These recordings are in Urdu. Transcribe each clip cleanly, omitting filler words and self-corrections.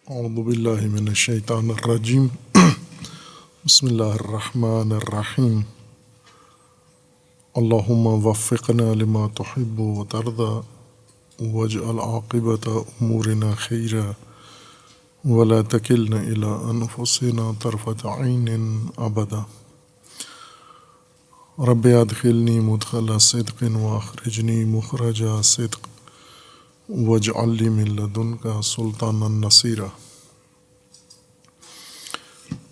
اعوذ باللہ من الشیطان الرجیم بسم اللہ الرحمن الرحیم اللہم وفقنا لما تحب وترضى واجعل عاقبۃ امورنا خیرا ولا تکلنا الی انفسنا طرفۃ عین ابدا رب ادخلنی مدخل صدق واخرجنی مخرج صدق واجعل لی من لدنک سلطانا نصیرا۔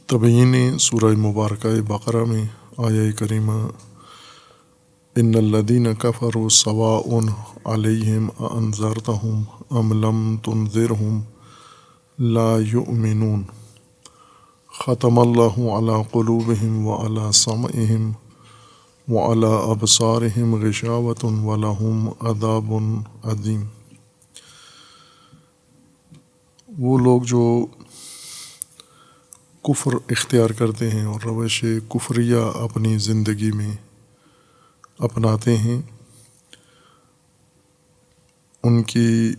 تبیین سورہ مبارکہ بقرہ میں آیہ کریمہ ان الذین کفروا سواء علیہم اانذرتہم ام لم تنذرہم لا یؤمنون ختم اللہ علی قلوبہم وعلی سمعہم وعلی ابصارہم غشاوۃ ولہم عذاب عظیم۔ وہ لوگ جو کفر اختیار کرتے ہیں اور روش کفریہ اپنی زندگی میں اپناتے ہیں، ان کی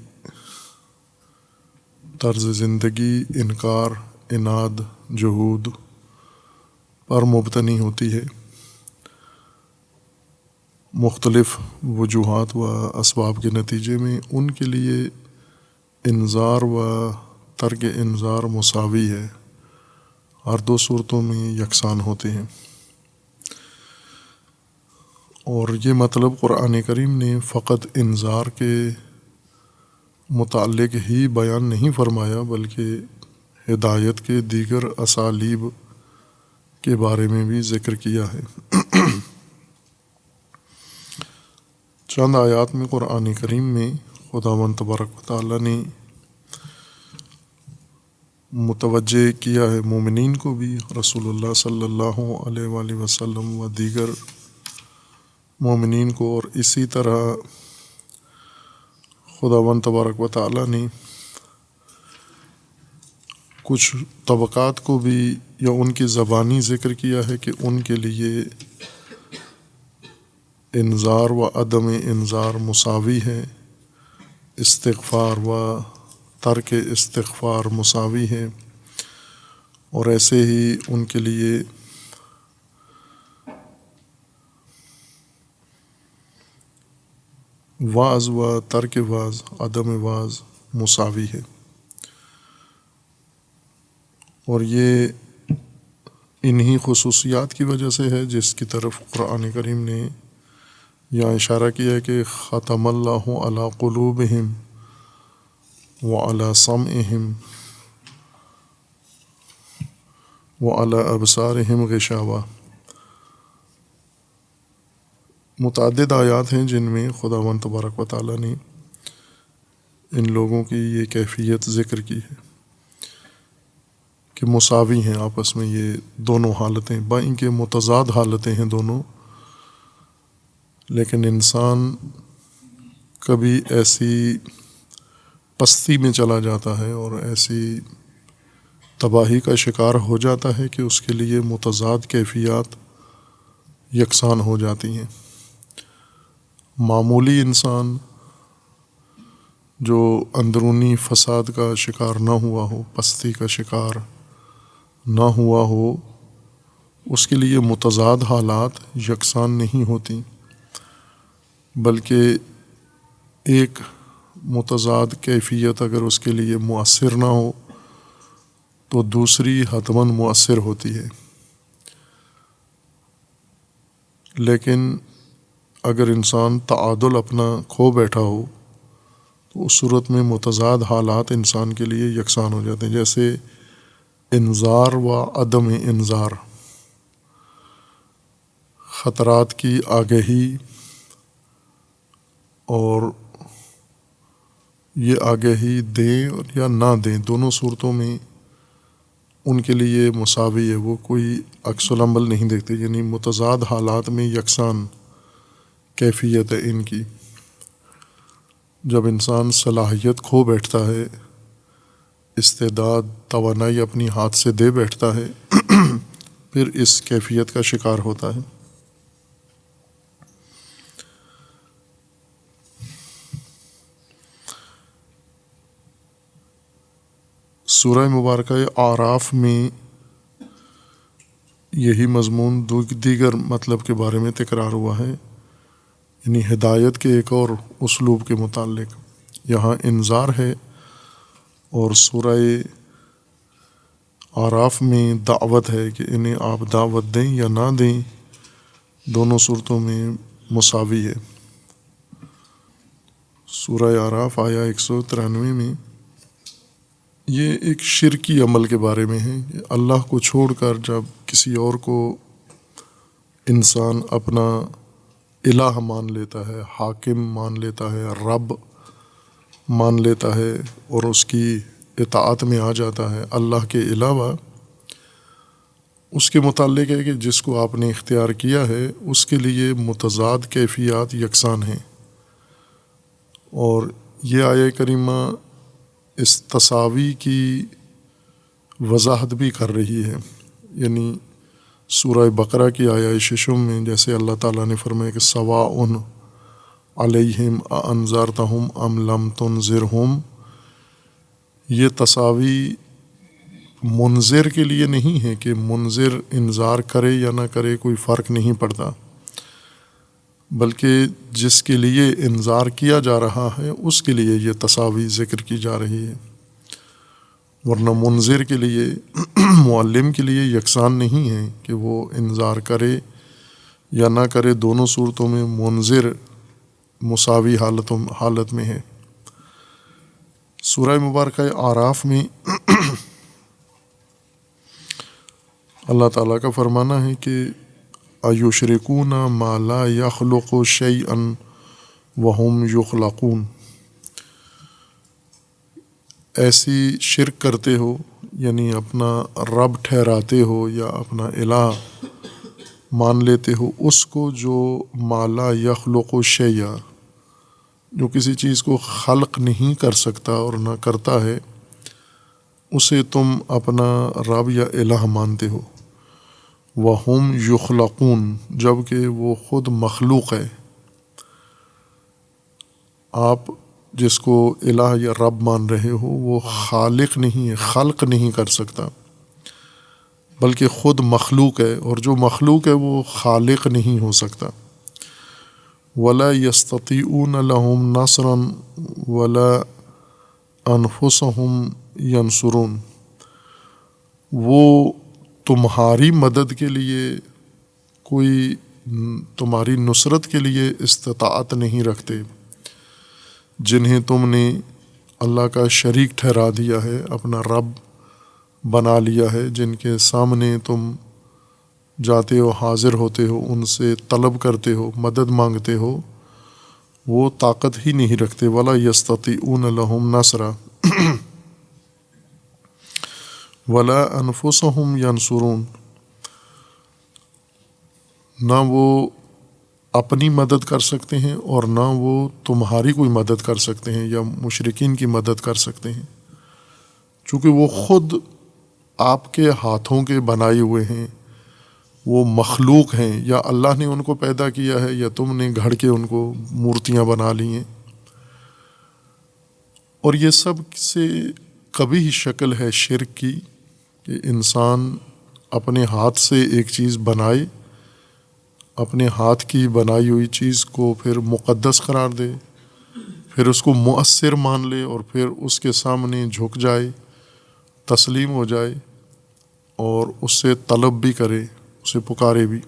طرز زندگی انکار، عناد، جحود پر مبتنی ہوتی ہے۔ مختلف وجوہات و اسباب کے نتیجے میں ان کے لیے انذار و ترک انذار مساوی ہے، ہر دو صورتوں میں یکساں ہوتے ہیں۔ اور یہ مطلب قرآن کریم نے فقط انذار کے متعلق ہی بیان نہیں فرمایا، بلکہ ہدایت کے دیگر اسالیب کے بارے میں بھی ذکر کیا ہے۔ چند آیات میں قرآن کریم میں خداوند تبارک و تعالیٰ نے متوجہ کیا ہے مومنین کو بھی، رسول اللہ صلی اللہ علیہ وآلہ وسلم و دیگر مومنین کو، اور اسی طرح خداوند تبارک و تعالیٰ نے کچھ طبقات کو بھی یا ان کی زبانی ذکر کیا ہے کہ ان کے لیے انذار و عدم انذار مساوی ہے، استغفار و ترک استغفار مساوی ہے، اور ایسے ہی ان کے لیے وعظ و ترک وعظ، عدم وعظ مساوی ہے۔ اور یہ انہی خصوصیات کی وجہ سے ہے جس کی طرف قرآن کریم نے یہاں اشارہ کیا ہے کہ ختم اللہ علی قلوبہم وعلی سمعہم وعلی ابصارہم غشاوہ۔ متعدد آیات ہیں جن میں خداوند تبارک و تعالیٰ نے ان لوگوں کی یہ کیفیت ذکر کی ہے کہ مساوی ہیں آپس میں یہ دونوں حالتیں، با ان کے متضاد حالتیں ہیں دونوں، لیکن انسان کبھی ایسی پستی میں چلا جاتا ہے اور ایسی تباہی کا شکار ہو جاتا ہے کہ اس کے لیے متضاد کیفیات یکساں ہو جاتی ہیں۔ معمولی انسان جو اندرونی فساد کا شکار نہ ہوا ہو، پستی کا شکار نہ ہوا ہو، اس کے لیے متضاد حالات یکساں نہیں ہوتی، بلکہ ایک متضاد کیفیت اگر اس کے لیے مؤثر نہ ہو تو دوسری حتماً مؤثر ہوتی ہے۔ لیکن اگر انسان تعادل اپنا کھو بیٹھا ہو تو اس صورت میں متضاد حالات انسان کے لیے یکساں ہو جاتے ہیں، جیسے انذار و عدم انذار، خطرات کی آگہی اور یہ آگہی دیں یا نہ دیں، دونوں صورتوں میں ان کے لیے مساوی ہے، وہ کوئی عکس العمل نہیں دیکھتے، یعنی متضاد حالات میں یکساں کیفیت ہے ان کی۔ جب انسان صلاحیت کھو بیٹھتا ہے، استعداد، توانائی اپنی ہاتھ سے دے بیٹھتا ہے، پھر اس کیفیت کا شکار ہوتا ہے۔ سورہ مبارکہ اعراف میں یہی مضمون دیگر مطلب کے بارے میں تکرار ہوا ہے، یعنی ہدایت کے ایک اور اسلوب کے متعلق یہاں انذار ہے، اور سورہ اعراف میں دعوت ہے کہ انہیں آپ دعوت دیں یا نہ دیں، دونوں صورتوں میں مساوی ہے۔ سورہ اعراف آیا 193 میں یہ ایک شرکی عمل کے بارے میں ہے کہ اللہ کو چھوڑ کر جب کسی اور کو انسان اپنا الہ مان لیتا ہے، حاکم مان لیتا ہے، رب مان لیتا ہے اور اس کی اطاعت میں آ جاتا ہے اللہ کے علاوہ، اس کے متعلق ہے کہ جس کو آپ نے اختیار کیا ہے اس کے لیے متضاد کیفیات یکساں ہیں، اور یہ آیہ کریمہ اس تساوی کی وضاحت بھی کر رہی ہے۔ یعنی سورہ بقرہ کی آیہ 6 میں جیسے اللہ تعالیٰ نے فرمایا کہ سواء علیہم اانذرتہم ام لم تنذرہم، یہ تساوی منذر کے لیے نہیں ہے کہ منذر انذار کرے یا نہ کرے کوئی فرق نہیں پڑتا، بلکہ جس کے لیے انذار کیا جا رہا ہے اس کے لیے یہ تساوی ذکر کی جا رہی ہے، ورنہ منذر کے لیے معلم کے لیے یکساں نہیں ہے کہ وہ انذار کرے یا نہ کرے، دونوں صورتوں میں منذر مساوی حالت میں ہے۔ سورہ مبارکہ اعراف میں اللہ تعالیٰ کا فرمانا ہے کہ ایشرکون ما لا یخلق شیئا وہم یخلقون، ایسی شرک کرتے ہو یعنی اپنا رب ٹھہراتے ہو یا اپنا الہ مان لیتے ہو اس کو جو ما لا یخلق شیئا، جو کسی چیز کو خلق نہیں کر سکتا اور نہ کرتا ہے، اسے تم اپنا رب یا الہ مانتے ہو۔ وَهُمْ يُخْلَقُونَ، جبکہ وہ خود مخلوق ہے۔ آپ جس کو الہ یا رب مان رہے ہو وہ خالق نہیں ہے، خلق نہیں کر سکتا، بلکہ خود مخلوق ہے، اور جو مخلوق ہے وہ خالق نہیں ہو سکتا۔ وَلَا يَسْتَطِيعُونَ لَهُمْ نَصْرًا وَلَا أَنفُسَهُمْ يَنصُرُونَ، وہ تمہاری مدد کے لیے کوئی تمہاری نصرت کے لیے استطاعت نہیں رکھتے، جنہیں تم نے اللہ کا شریک ٹھہرا دیا ہے، اپنا رب بنا لیا ہے، جن کے سامنے تم جاتے ہو، حاضر ہوتے ہو، ان سے طلب کرتے ہو، مدد مانگتے ہو، وہ طاقت ہی نہیں رکھتے۔ وَلَا يَسْتَطِيعُونَ لَهُمْ نَصْرًا وَلَا أَنفُسَهُمْ يَنصُرُونَ، نہ وہ اپنی مدد کر سکتے ہیں اور نہ وہ تمہاری کوئی مدد کر سکتے ہیں یا مشرکین کی مدد کر سکتے ہیں، چونکہ وہ خود آپ کے ہاتھوں کے بنائے ہوئے ہیں، وہ مخلوق ہیں، یا اللہ نے ان کو پیدا کیا ہے یا تم نے گھڑ کے ان کو مورتیاں بنا لی ہیں، اور یہ سب سے قبیح شکل ہے شرک کی کہ انسان اپنے ہاتھ سے ایک چیز بنائے، اپنے ہاتھ کی بنائی ہوئی چیز کو پھر مقدس قرار دے، پھر اس کو مؤثر مان لے اور پھر اس کے سامنے جھک جائے، تسلیم ہو جائے اور اس سے طلب بھی کرے، اسے پکارے بھی،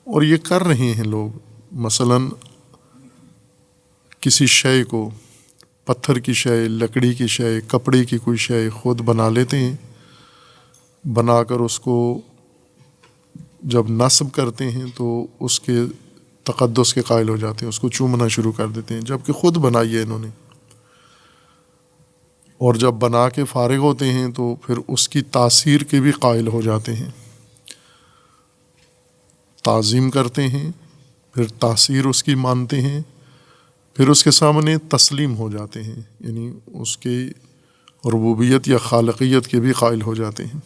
اور یہ کر رہے ہیں لوگ۔ مثلاً کسی شے کو، پتھر کی شے، لکڑی کی شے، کپڑے کی کوئی شے خود بنا لیتے ہیں، بنا کر اس کو جب نصب کرتے ہیں تو اس کے تقدس کے قائل ہو جاتے ہیں، اس کو چومنا شروع کر دیتے ہیں، جبکہ خود بنائی ہے انہوں نے، اور جب بنا کے فارغ ہوتے ہیں تو پھر اس کی تاثیر کے بھی قائل ہو جاتے ہیں، تعظیم کرتے ہیں، پھر تاثیر اس کی مانتے ہیں، پھر اس کے سامنے تسلیم ہو جاتے ہیں، یعنی اس کی ربوبیت یا خالقیت کے بھی قائل ہو جاتے ہیں،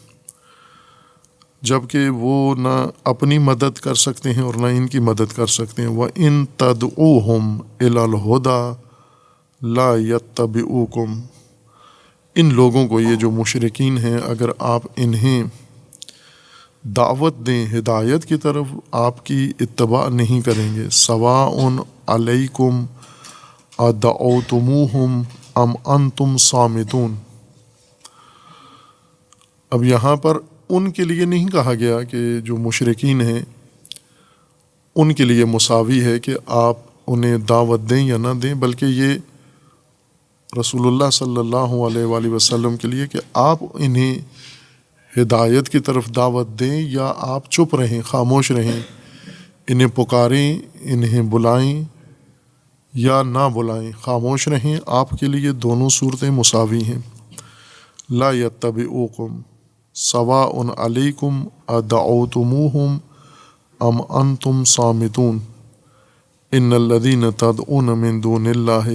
جبکہ وہ نہ اپنی مدد کر سکتے ہیں اور نہ ان کی مدد کر سکتے ہیں۔ وَإِن تَدْعُوهُمْ إِلَى الْهُدَى لَا يَتَّبِعُوكُمْ، ان لوگوں کو، یہ جو مشرکین ہیں، اگر آپ انہیں دعوت دیں ہدایت کی طرف، آپ کی اتباع نہیں کریں گے. سواء علیکم ادعوتموہم ام انتم صامتون. اب یہاں پر ان کے لیے نہیں کہا گیا کہ جو مشرکین ہیں ان کے لیے مساوی ہے کہ آپ انہیں دعوت دیں یا نہ دیں، بلکہ یہ رسول اللہ صلی اللہ علیہ وآلہ وسلم کے لیے کہ آپ انہیں ہدایت کی طرف دعوت دیں یا آپ چپ رہیں، خاموش رہیں، انہیں پکاریں، انہیں بلائیں یا نہ بلائیں، خاموش رہیں. آپ کے لیے دونوں صورتیں مساوی ہیں. لا یتبعوکم سواء علیکم ادعوتموہم ام انتم صامتون ان الذین تدعون من دون اللہ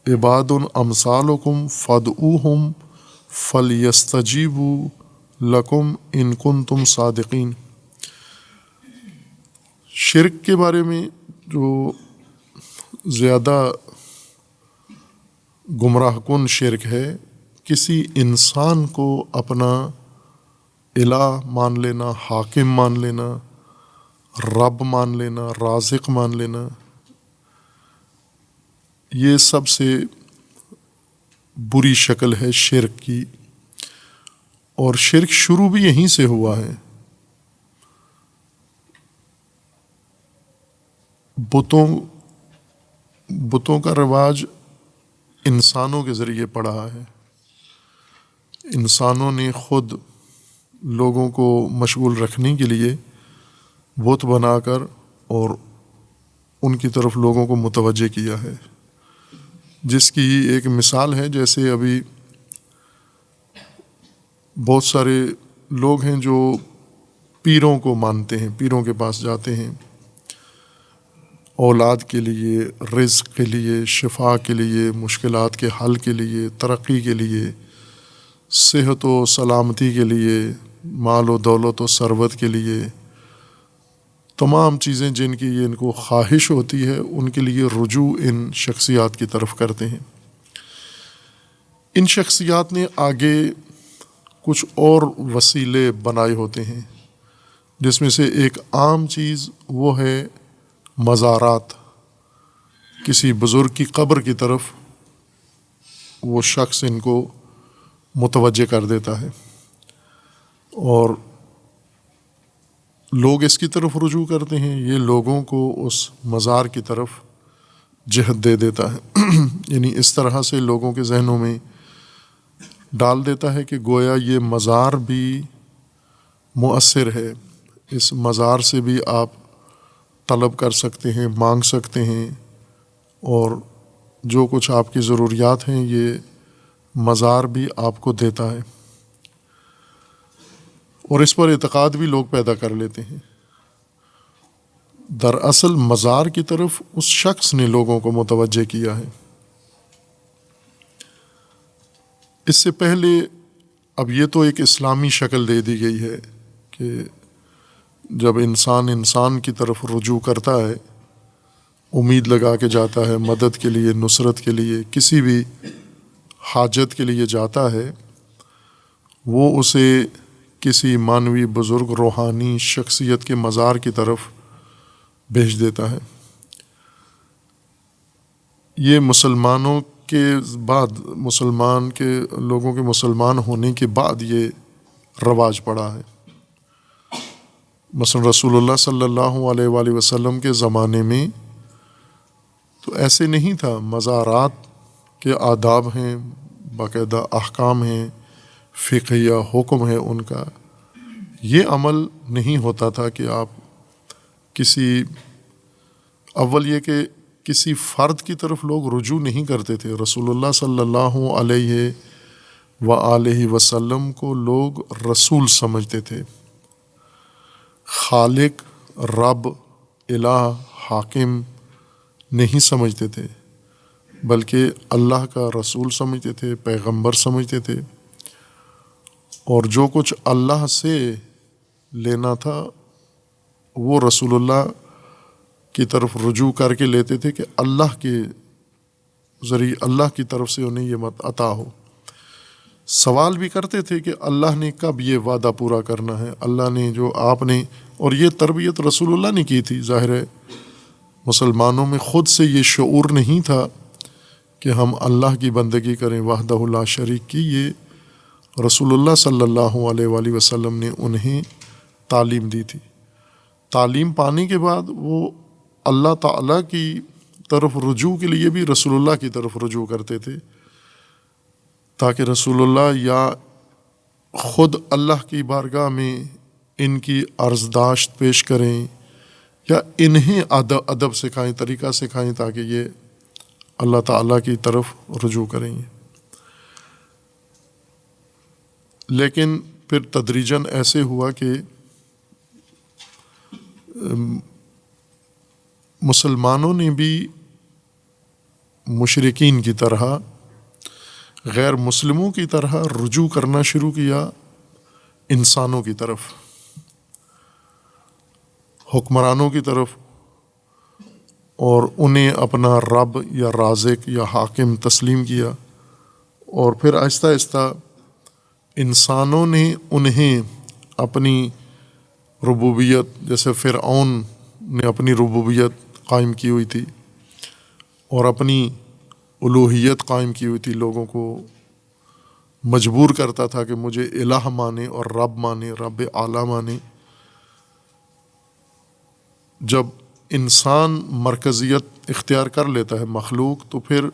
عباد امثالکم فادعوہم فلیستجیبوا لکم ان کنتم صادقین. شرک کے بارے میں جو زیادہ گمراہ کن شرک ہے، کسی انسان کو اپنا الہ مان لینا، حاکم مان لینا، رب مان لینا، رازق مان لینا، یہ سب سے بری شکل ہے شرک کی. اور شرک شروع بھی یہیں سے ہوا ہے. بتوں کا رواج انسانوں کے ذریعے پڑا ہے. انسانوں نے خود لوگوں کو مشغول رکھنے کے لیے بت بنا کر اور ان کی طرف لوگوں کو متوجہ کیا ہے. جس کی ایک مثال ہے، جیسے ابھی بہت سارے لوگ ہیں جو پیروں کو مانتے ہیں، پیروں کے پاس جاتے ہیں اولاد کے لیے، رزق کے لیے، شفا کے لیے، مشکلات کے حل کے لیے، ترقی کے لیے، صحت و سلامتی کے لیے، مال و دولت و ثروت کے لیے، تمام چیزیں جن کی ان کو خواہش ہوتی ہے ان کے لیے رجوع ان شخصیات کی طرف کرتے ہیں. ان شخصیات نے آگے کچھ اور وسیلے بنائے ہوتے ہیں، جس میں سے ایک عام چیز وہ ہے مزارات. کسی بزرگ کی قبر کی طرف وہ شخص ان کو متوجہ کر دیتا ہے اور لوگ اس کی طرف رجوع کرتے ہیں. یہ لوگوں کو اس مزار کی طرف جہت دے دیتا ہے. یعنی اس طرح سے لوگوں کے ذہنوں میں ڈال دیتا ہے کہ گویا یہ مزار بھی مؤثر ہے، اس مزار سے بھی آپ طلب کر سکتے ہیں، مانگ سکتے ہیں، اور جو کچھ آپ کی ضروریات ہیں یہ مزار بھی آپ کو دیتا ہے. اور اس پر اعتقاد بھی لوگ پیدا کر لیتے ہیں. دراصل مزار کی طرف اس شخص نے لوگوں کو متوجہ کیا ہے. اس سے پہلے اب یہ تو ایک اسلامی شکل دے دی گئی ہے کہ جب انسان کی طرف رجوع کرتا ہے، امید لگا کے جاتا ہے، مدد کے لیے، نصرت کے لیے، کسی بھی حاجت کے لیے جاتا ہے، وہ اسے کسی مانوی بزرگ روحانی شخصیت کے مزار کی طرف بھیج دیتا ہے. یہ مسلمانوں کے بعد، مسلمان کے لوگوں کے مسلمان ہونے کے بعد یہ رواج پڑا ہے. مثلا رسول اللہ صلی اللہ علیہ وآلہ وسلم کے زمانے میں تو ایسے نہیں تھا. مزارات کے آداب ہیں، باقاعدہ احکام ہیں، فقہیہ حکم ہے ان کا. یہ عمل نہیں ہوتا تھا کہ آپ اول یہ کہ کسی فرد کی طرف لوگ رجوع نہیں کرتے تھے. رسول اللہ صلی اللہ علیہ وآلہ وسلم کو لوگ رسول سمجھتے تھے، خالق، رب، الہ، حاکم نہیں سمجھتے تھے، بلکہ اللہ کا رسول سمجھتے تھے، پیغمبر سمجھتے تھے. اور جو کچھ اللہ سے لینا تھا وہ رسول اللہ کی طرف رجوع کر کے لیتے تھے کہ اللہ کے ذریعے اللہ کی طرف سے انہیں یہ مت عطا ہو۔ سوال بھی کرتے تھے کہ اللہ نے کب یہ وعدہ پورا کرنا ہے، اللہ نے جو آپ نے، اور یہ تربیت رسول اللہ نے کی تھی۔ ظاہر ہے مسلمانوں میں خود سے یہ شعور نہیں تھا کہ ہم اللہ کی بندگی کریں وحدہ لا شریک کی، یہ رسول اللہ صلی اللہ علیہ وآلہ وسلم نے انہیں تعلیم دی تھی۔ تعلیم پانے کے بعد وہ اللہ تعالیٰ کی طرف رجوع کے لیے بھی رسول اللہ کی طرف رجوع کرتے تھے، تاکہ رسول اللہ یا خود اللہ کی بارگاہ میں ان کی عرضداشت پیش کریں یا انہیں ادب سکھائیں، طریقہ سکھائیں، تاکہ یہ اللہ تعالیٰ کی طرف رجوع کریں۔ لیکن پھر تدریجاً ایسے ہوا کہ مسلمانوں نے بھی مشرکین کی طرح، غیر مسلموں کی طرح رجوع کرنا شروع کیا انسانوں کی طرف، حکمرانوں کی طرف، اور انہیں اپنا رب یا رازق یا حاکم تسلیم کیا۔ اور پھر آہستہ آہستہ انسانوں نے انہیں اپنی ربوبیت، جیسے فرعون نے اپنی ربوبیت قائم کی ہوئی تھی اور اپنی الوہیت قائم کی ہوئی تھی، لوگوں کو مجبور کرتا تھا کہ مجھے الہ مانے اور رب مانے، رب اعلیٰ مانے۔ جب انسان مرکزیت اختیار کر لیتا ہے مخلوق، تو پھر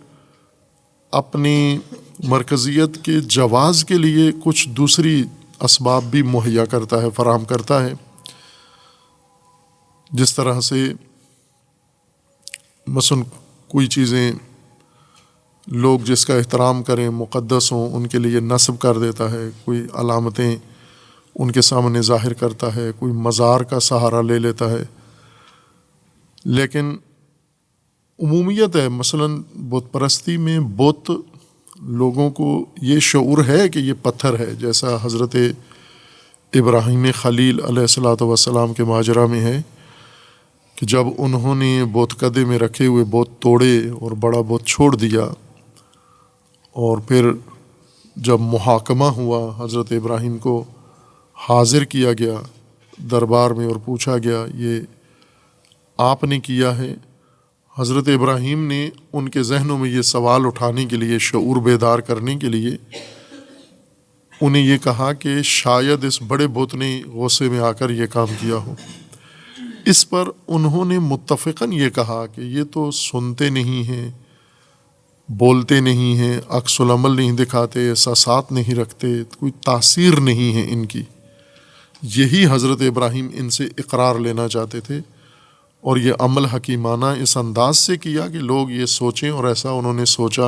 اپنی مرکزیت کے جواز کے لیے کچھ دوسری اسباب بھی مہیا کرتا ہے، فراہم کرتا ہے۔ جس طرح سے مثلا کوئی چیزیں لوگ جس کا احترام کریں، مقدس ہوں، ان کے لیے نصب کر دیتا ہے، کوئی علامتیں ان کے سامنے ظاہر کرتا ہے، کوئی مزار کا سہارا لے لیتا ہے۔ لیکن عمومیت ہے، مثلا بت پرستی میں بت، لوگوں کو یہ شعور ہے کہ یہ پتھر ہے، جیسا حضرت ابراہیم خلیل علیہ الصلاۃ والسلام کے ماجرا میں ہے کہ جب انہوں نے بت کدے میں رکھے ہوئے بت توڑے اور بڑا بت چھوڑ دیا، اور پھر جب محاکمہ ہوا، حضرت ابراہیم کو حاضر کیا گیا دربار میں اور پوچھا گیا یہ آپ نے کیا ہے، حضرت ابراہیم نے ان کے ذہنوں میں یہ سوال اٹھانے کے لیے، شعور بیدار کرنے کے لیے انہیں یہ کہا کہ شاید اس بڑے بت نے غصے میں آ کر یہ کام کیا ہو۔ اس پر انہوں نے متفقاً یہ کہا کہ یہ تو سنتے نہیں ہیں، بولتے نہیں ہیں، عکس العمل نہیں دکھاتے، احساسات نہیں رکھتے، کوئی تاثیر نہیں ہے ان کی۔ یہی حضرت ابراہیم ان سے اقرار لینا چاہتے تھے، اور یہ عمل حکیمانہ اس انداز سے کیا کہ لوگ یہ سوچیں، اور ایسا انہوں نے سوچا،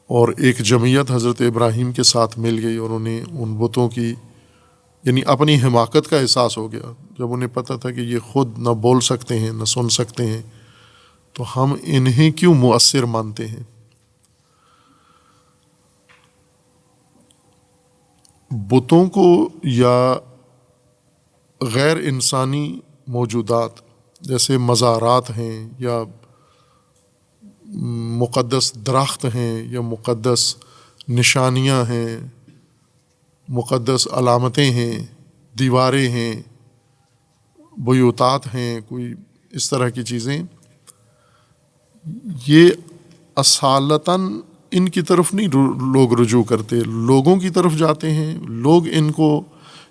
اور ایک جمعیت حضرت ابراہیم کے ساتھ مل گئی، اور انہیں ان بتوں کی یعنی اپنی حماقت کا احساس ہو گیا۔ جب انہیں پتہ تھا کہ یہ خود نہ بول سکتے ہیں نہ سن سکتے ہیں، تو ہم انہیں کیوں مؤثر مانتے ہیں۔ بتوں کو یا غیر انسانی موجودات جیسے مزارات ہیں یا مقدس درخت ہیں یا مقدس نشانیاں ہیں، مقدس علامتیں ہیں، دیواریں ہیں، بیوتات ہیں، کوئی اس طرح کی چیزیں، یہ اصالتاً ان کی طرف نہیں لوگ رجوع کرتے، لوگوں کی طرف جاتے ہیں۔ لوگ ان کو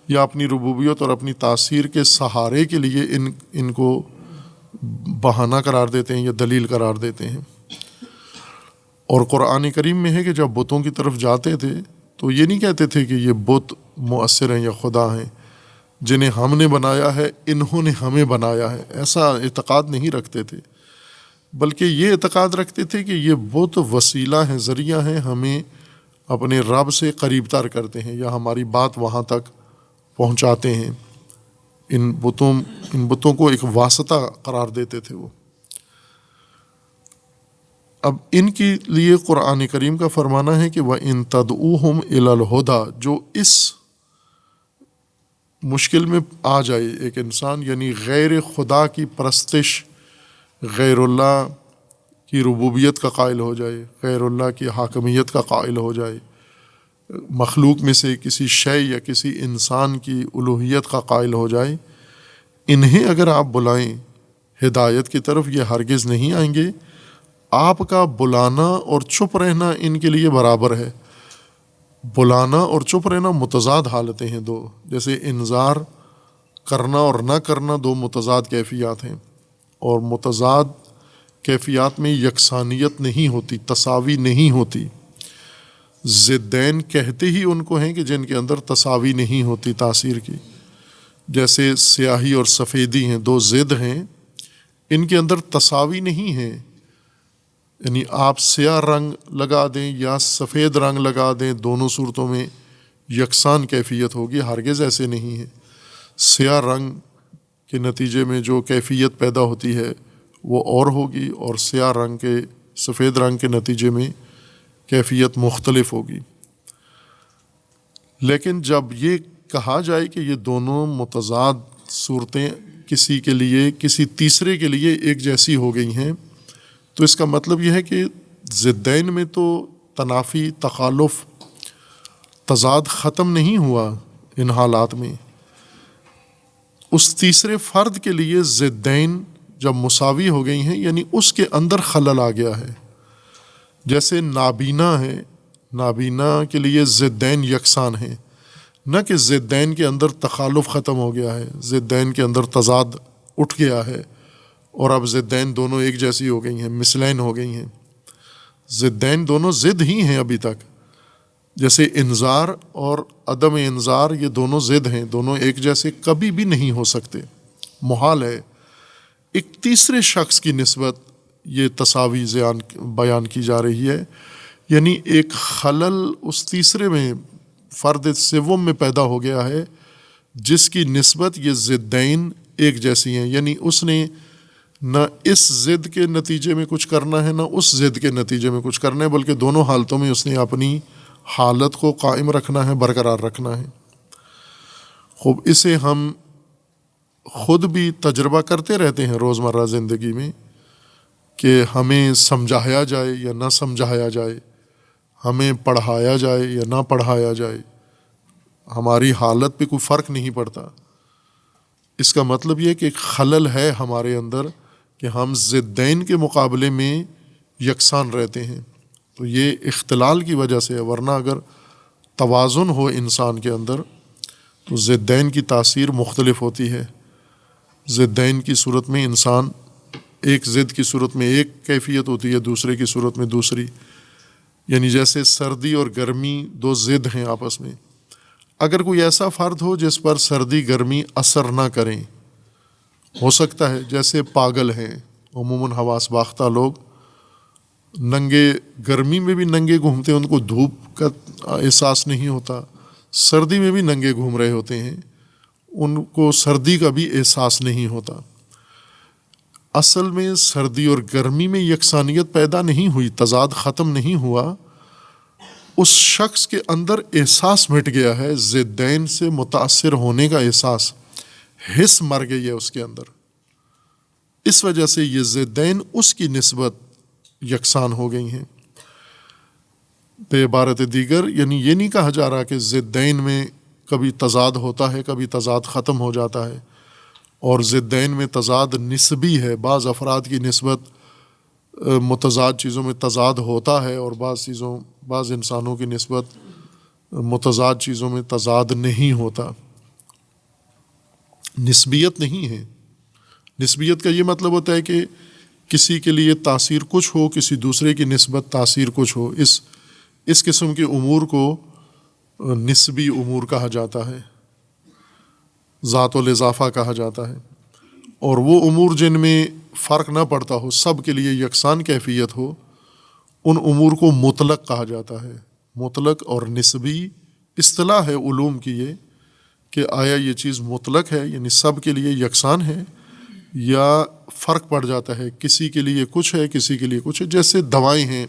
یا اپنی ربوبیت اور اپنی تاثیر کے سہارے کے لیے ان کو بہانہ قرار دیتے ہیں یا دلیل قرار دیتے ہیں۔ اور قرآن کریم میں ہے کہ جب بتوں کی طرف جاتے تھے تو یہ نہیں کہتے تھے کہ یہ بت مؤثر ہیں یا خدا ہیں، جنہیں ہم نے بنایا ہے، انہوں نے ہمیں بنایا ہے، ایسا اعتقاد نہیں رکھتے تھے، بلکہ یہ اعتقاد رکھتے تھے کہ یہ بت وسیلہ ہیں، ذریعہ ہیں، ہمیں اپنے رب سے قریب تر کرتے ہیں یا ہماری بات وہاں تک پہنچاتے ہیں۔ ان بتوں کو ایک واسطہ قرار دیتے تھے وہ۔ اب ان کے لیے قرآن کریم کا فرمانا ہے کہ وَإِن تَدْعُوهُمْ إِلَى الْهُدَى، جو اس مشکل میں آ جائے ایک انسان، یعنی غیر خدا کی پرستش، غیر اللہ کی ربوبیت کا قائل ہو جائے، غیر اللہ کی حاکمیت کا قائل ہو جائے، مخلوق میں سے کسی شے یا کسی انسان کی الوہیت کا قائل ہو جائے، انہیں اگر آپ بلائیں ہدایت کی طرف، یہ ہرگز نہیں آئیں گے۔ آپ کا بلانا اور چپ رہنا ان کے لیے برابر ہے۔ بلانا اور چپ رہنا متضاد حالتیں ہیں دو، جیسے انذار کرنا اور نہ کرنا دو متضاد کیفیات ہیں، اور متضاد کیفیات میں یکسانیت نہیں ہوتی، تساوی نہیں ہوتی۔ ضدین کہتے ہی ان کو ہیں کہ جن کے اندر تساوی نہیں ہوتی تاثیر کی، جیسے سیاہی اور سفیدی ہیں، دو ضد ہیں، ان کے اندر تساوی نہیں ہے، یعنی آپ سیاہ رنگ لگا دیں یا سفید رنگ لگا دیں، دونوں صورتوں میں یکساں کیفیت ہوگی، ہرگز ایسے نہیں ہے۔ سیاہ رنگ کے نتیجے میں جو کیفیت پیدا ہوتی ہے وہ اور ہوگی، اور سیاہ رنگ کے سفید رنگ کے نتیجے میں کیفیت مختلف ہوگی۔ لیکن جب یہ کہا جائے کہ یہ دونوں متضاد صورتیں کسی کے لیے، کسی تیسرے کے لیے ایک جیسی ہو گئی ہیں، تو اس کا مطلب یہ ہے کہ ضدین میں تو تنافی، تخالف، تضاد ختم نہیں ہوا ان حالات میں۔ اس تیسرے فرد کے لیے ضدین جب مساوی ہو گئی ہیں، یعنی اس کے اندر خلل آ گیا ہے۔ جیسے نابینا ہے، نابینا کے لیے ضدین یکساں ہیں، نہ کہ ضدین کے اندر تخالف ختم ہو گیا ہے، ضدین کے اندر تضاد اٹھ گیا ہے اور اب ضدین دونوں ایک جیسی ہو گئی ہیں، مثلین ہو گئی ہیں۔ ضدین دونوں ضد ہی ہیں ابھی تک، جیسے انذار اور عدم انذار، یہ دونوں ضد ہیں، دونوں ایک جیسے کبھی بھی نہیں ہو سکتے، محال ہے۔ ایک تیسرے شخص کی نسبت یہ تساوی بیان کی جا رہی ہے، یعنی ایک خلل اس تیسرے میں، فرد سوم میں پیدا ہو گیا ہے، جس کی نسبت یہ ضدین ایک جیسی ہیں، یعنی اس نے نہ اس ضد کے نتیجے میں کچھ کرنا ہے، نہ اس ضد کے نتیجے میں کچھ کرنا ہے، بلکہ دونوں حالتوں میں اس نے اپنی حالت کو قائم رکھنا ہے، برقرار رکھنا ہے۔ خوب اسے ہم خود بھی تجربہ کرتے رہتے ہیں روزمرہ زندگی میں، کہ ہمیں سمجھایا جائے یا نہ سمجھایا جائے، ہمیں پڑھایا جائے یا نہ پڑھایا جائے، ہماری حالت پہ کوئی فرق نہیں پڑتا۔ اس کا مطلب یہ کہ ایک خلل ہے ہمارے اندر کہ ہم ضدین کے مقابلے میں یکساں رہتے ہیں، تو یہ اختلال کی وجہ سے ہے، ورنہ اگر توازن ہو انسان کے اندر تو ضدین کی تاثیر مختلف ہوتی ہے۔ ضدین کی صورت میں انسان، ایک ضد کی صورت میں ایک کیفیت ہوتی ہے، دوسرے کی صورت میں دوسری، یعنی جیسے سردی اور گرمی دو ضد ہیں آپس میں۔ اگر کوئی ایسا فرد ہو جس پر سردی گرمی اثر نہ کریں، ہو سکتا ہے جیسے پاگل ہیں، عموماً حواس باختہ لوگ ننگے، گرمی میں بھی ننگے گھومتے ہیں، ان کو دھوپ کا احساس نہیں ہوتا، سردی میں بھی ننگے گھوم رہے ہوتے ہیں، ان کو سردی کا بھی احساس نہیں ہوتا۔ اصل میں سردی اور گرمی میں یکسانیت پیدا نہیں ہوئی، تضاد ختم نہیں ہوا، اس شخص کے اندر احساس مٹ گیا ہے، ضدین سے متاثر ہونے کا احساس، حس مر گئی ہے اس کے اندر، اس وجہ سے یہ ضدین اس کی نسبت یکساں ہو گئی ہیں۔ بے عبارت دیگر، یعنی یہ نہیں کہا جا رہا کہ ضدین میں کبھی تضاد ہوتا ہے، کبھی تضاد ختم ہو جاتا ہے، اور ضدین میں تضاد نسبی ہے، بعض افراد کی نسبت متضاد چیزوں میں تضاد ہوتا ہے، اور بعض انسانوں کی نسبت متضاد چیزوں میں تضاد نہیں ہوتا۔ نسبیت نہیں ہے۔ نسبیت کا یہ مطلب ہوتا ہے کہ کسی کے لیے تاثیر کچھ ہو، کسی دوسرے کی نسبت تاثیر کچھ ہو، اس قسم کے امور کو نسبی امور کہا جاتا ہے، ذات الاضافہ کہا جاتا ہے۔ اور وہ امور جن میں فرق نہ پڑتا ہو، سب کے لیے یکساں کیفیت ہو، ان امور کو مطلق کہا جاتا ہے۔ مطلق اور نسبی اصطلاح ہے علوم کی یہ، کہ آیا یہ چیز مطلق ہے یعنی سب کے لیے یکساں ہے، یا فرق پڑ جاتا ہے، کسی کے لیے کچھ ہے، کسی کے لیے کچھ ہے۔ جیسے دوائیں ہیں،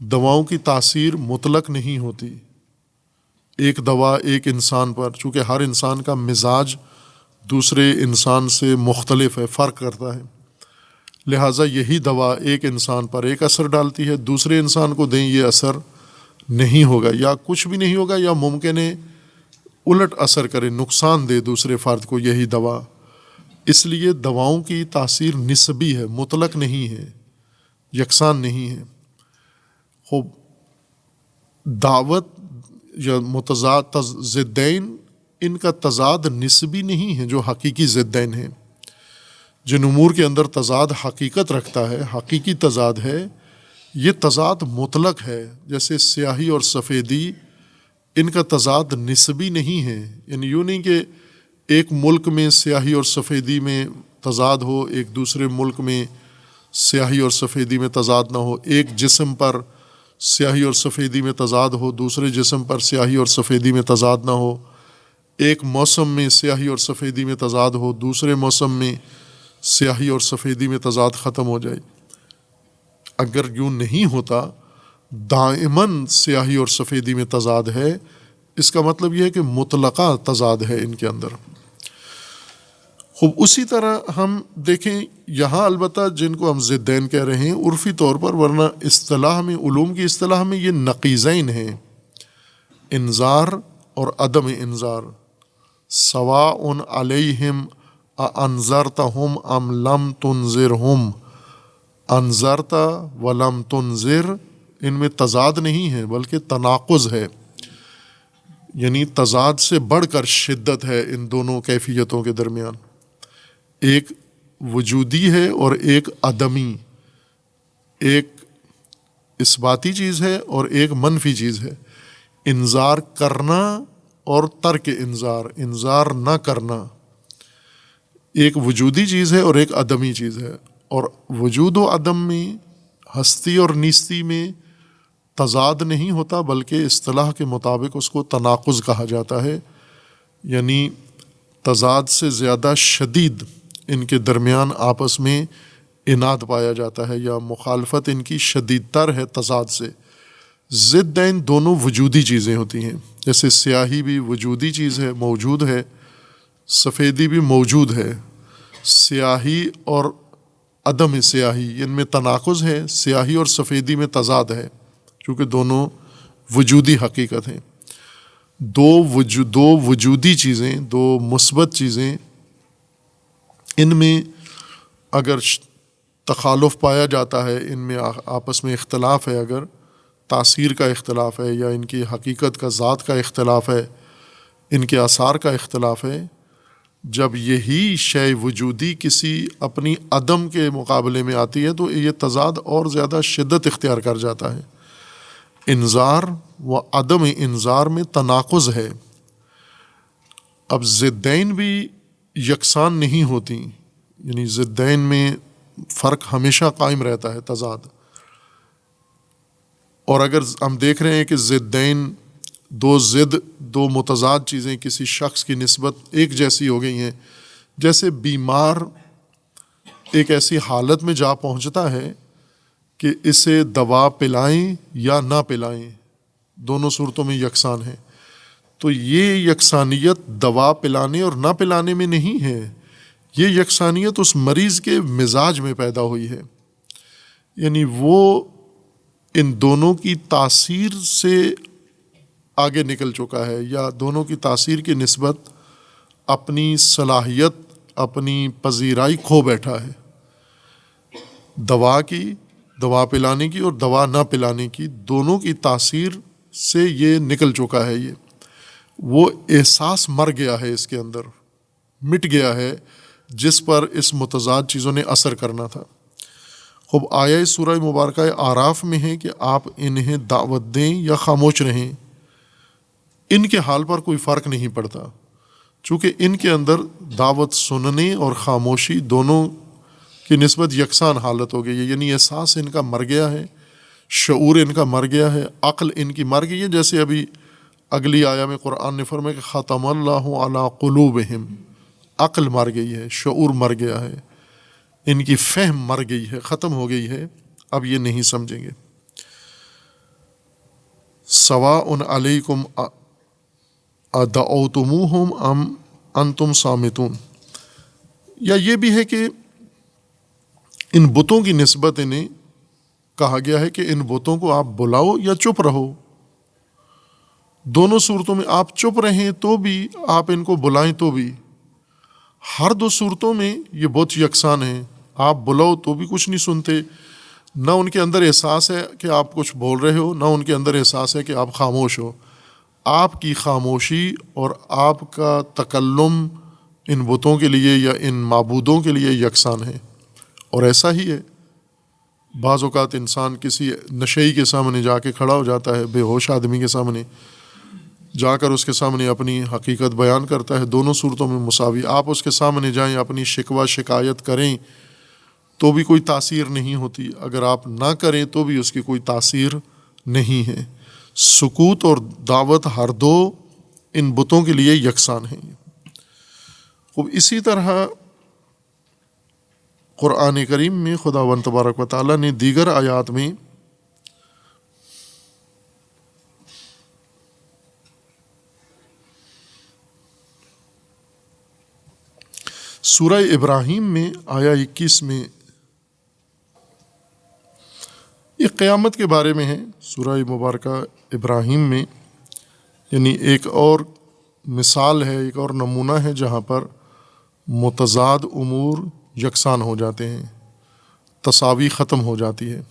دواؤں کی تاثیر مطلق نہیں ہوتی۔ ایک دوا ایک انسان پر، چونکہ ہر انسان کا مزاج دوسرے انسان سے مختلف ہے، فرق کرتا ہے، لہٰذا یہی دوا ایک انسان پر ایک اثر ڈالتی ہے، دوسرے انسان کو دیں یہ اثر نہیں ہوگا، یا کچھ بھی نہیں ہوگا، یا ممکن ہے الٹ اثر کرے، نقصان دے دوسرے فرد کو یہی دوا۔ اس لیے دواؤں کی تاثیر نسبی ہے، مطلق نہیں ہے، یکساں نہیں ہے۔ خوب دعوت یا متضاد ضدین، ان کا تضاد نسبی نہیں ہے جو حقیقی ضدین ہیں۔ جن امور کے اندر تضاد حقیقت رکھتا ہے، حقیقی تضاد ہے، یہ تضاد مطلق ہے۔ جیسے سیاہی اور سفیدی، ان کا تضاد نسبی نہیں ہے، یعنی یوں نہیں کہ ایک ملک میں سیاہی اور سفیدی میں تضاد ہو، ایک دوسرے ملک میں سیاہی اور سفیدی میں تضاد نہ ہو، ایک جسم پر سیاہی اور سفیدی میں تضاد ہو، دوسرے جسم پر سیاہی اور سفیدی میں تضاد نہ ہو، ایک موسم میں سیاہی اور سفیدی میں تضاد ہو، دوسرے موسم میں سیاہی اور سفیدی میں تضاد ختم ہو جائے۔ اگر یوں نہیں ہوتا، دائماً سیاہی اور سفیدی میں تضاد ہے، اس کا مطلب یہ ہے کہ مطلقہ تضاد ہے ان کے اندر۔ خوب اسی طرح ہم دیکھیں یہاں البتہ جن کو ہم ضدین کہہ رہے ہیں عرفی طور پر، ورنہ اصطلاح میں، علوم کی اصطلاح میں یہ نقیضین ہیں، انذار اور عدم انذار۔ سواء علیہم اانذرتہم ام لم تنذرہم، انذرت ولم تنذر، ان میں تضاد نہیں ہے بلکہ تناقض ہے، یعنی تضاد سے بڑھ کر شدت ہے ان دونوں کیفیتوں کے درمیان، ایک وجودی ہے اور ایک عدمی، ایک اثباتی چیز ہے اور ایک منفی چیز ہے۔ انذار کرنا اور ترک انذار، انذار نہ کرنا، ایک وجودی چیز ہے اور ایک عدمی چیز ہے۔ اور وجود و عدم میں، ہستی اور نیستی میں تضاد نہیں ہوتا، بلکہ اصطلاح کے مطابق اس کو تناقض کہا جاتا ہے، یعنی تضاد سے زیادہ شدید ان کے درمیان آپس میں اناد پایا جاتا ہے، یا مخالفت ان کی شدید تر ہے تضاد سے۔ ضدین دونوں وجودی چیزیں ہوتی ہیں، جیسے سیاہی بھی وجودی چیز ہے، موجود ہے، سفیدی بھی موجود ہے۔ سیاہی اور عدم سیاہی، ان میں تناقض ہے، سیاہی اور سفیدی میں تضاد ہے، کیونکہ دونوں وجودی حقیقت ہیں۔ دو وجودی چیزیں، دو مثبت چیزیں، ان میں اگر تخالف پایا جاتا ہے، ان میں آپس میں اختلاف ہے، اگر تاثیر کا اختلاف ہے، یا ان کی حقیقت کا، ذات کا اختلاف ہے، ان کے آثار کا اختلاف ہے، جب یہی شے وجودی کسی اپنی عدم کے مقابلے میں آتی ہے تو یہ تضاد اور زیادہ شدت اختیار کر جاتا ہے۔ انذار و عدم انذار میں تناقض ہے۔ اب ضدین بھی یکساں نہیں ہوتی، یعنی ضدین میں فرق ہمیشہ قائم رہتا ہے، تضاد۔ اور اگر ہم دیکھ رہے ہیں کہ ضدین، دو متضاد چیزیں کسی شخص کی نسبت ایک جیسی ہو گئی ہیں، جیسے بیمار ایک ایسی حالت میں جا پہنچتا ہے کہ اسے دوا پلائیں یا نہ پلائیں، دونوں صورتوں میں یکساں ہیں، تو یہ یکسانیت دوا پلانے اور نہ پلانے میں نہیں ہے، یہ یکسانیت اس مریض کے مزاج میں پیدا ہوئی ہے، یعنی وہ ان دونوں کی تاثیر سے آگے نکل چکا ہے، یا دونوں کی تاثیر کی نسبت اپنی صلاحیت، اپنی پذیرائی کھو بیٹھا ہے، دوا پلانے کی اور دوا نہ پلانے کی، دونوں کی تاثیر سے یہ نکل چکا ہے، وہ احساس مر گیا ہے، اس کے اندر مٹ گیا ہے جس پر اس متضاد چیزوں نے اثر کرنا تھا۔ خوب آیہ سورہ مبارکہ اعراف میں ہے کہ آپ انہیں دعوت دیں یا خاموش رہیں، ان کے حال پر کوئی فرق نہیں پڑتا، چونکہ ان کے اندر دعوت سننے اور خاموشی دونوں کی نسبت یکساں حالت ہو گئی ہے، یعنی احساس ان کا مر گیا ہے، شعور ان کا مر گیا ہے، عقل ان کی مر گئی ہے، جیسے ابھی اگلی آیہ میں قرآن نے فرمایا کہ ختم اللہ علی قلوبہم، عقل مر گئی ہے، شعور مر گیا ہے، ان کی فہم مر گئی ہے، ختم ہو گئی ہے، اب یہ نہیں سمجھیں گے۔ سواء علیکم ادعوتموہم ام انتم صامتون، یا یہ بھی ہے کہ ان بتوں کی نسبت انہیں کہا گیا ہے کہ ان بتوں کو آپ بلاؤ یا چپ رہو. دونوں صورتوں میں آپ چپ رہیں تو بھی، آپ ان کو بلائیں تو بھی، ہر دو صورتوں میں یہ بت یکساں ہیں. آپ بلاؤ تو بھی کچھ نہیں سنتے، نہ ان کے اندر احساس ہے کہ آپ کچھ بول رہے ہو، نہ ان کے اندر احساس ہے کہ آپ خاموش ہو. آپ کی خاموشی اور آپ کا تکلم ان بتوں کے لیے یا ان معبودوں کے لیے یکساں ہے. اور ایسا ہی ہے، بعض اوقات انسان کسی نشئی کے سامنے جا کے کھڑا ہو جاتا ہے، بے ہوش آدمی کے سامنے جا کر اس کے سامنے اپنی حقیقت بیان کرتا ہے. دونوں صورتوں میں مساوی. آپ اس کے سامنے جائیں، اپنی شکوہ شکایت کریں تو بھی کوئی تاثیر نہیں ہوتی، اگر آپ نہ کریں تو بھی اس کی کوئی تاثیر نہیں ہے. سکوت اور دعوت ہر دو ان بتوں کے لیے یکساں ہیں. خوب اسی طرح قرآن کریم میں خداوند تبارک و تعالیٰ نے دیگر آیات میں سورہ ابراہیم میں آیا 21 میں، یہ قیامت کے بارے میں ہے. سورہ مبارکہ ابراہیم میں یعنی ایک اور مثال ہے، ایک اور نمونہ ہے جہاں پر متضاد امور یکساں ہو جاتے ہیں، تساوی ختم ہو جاتی ہے.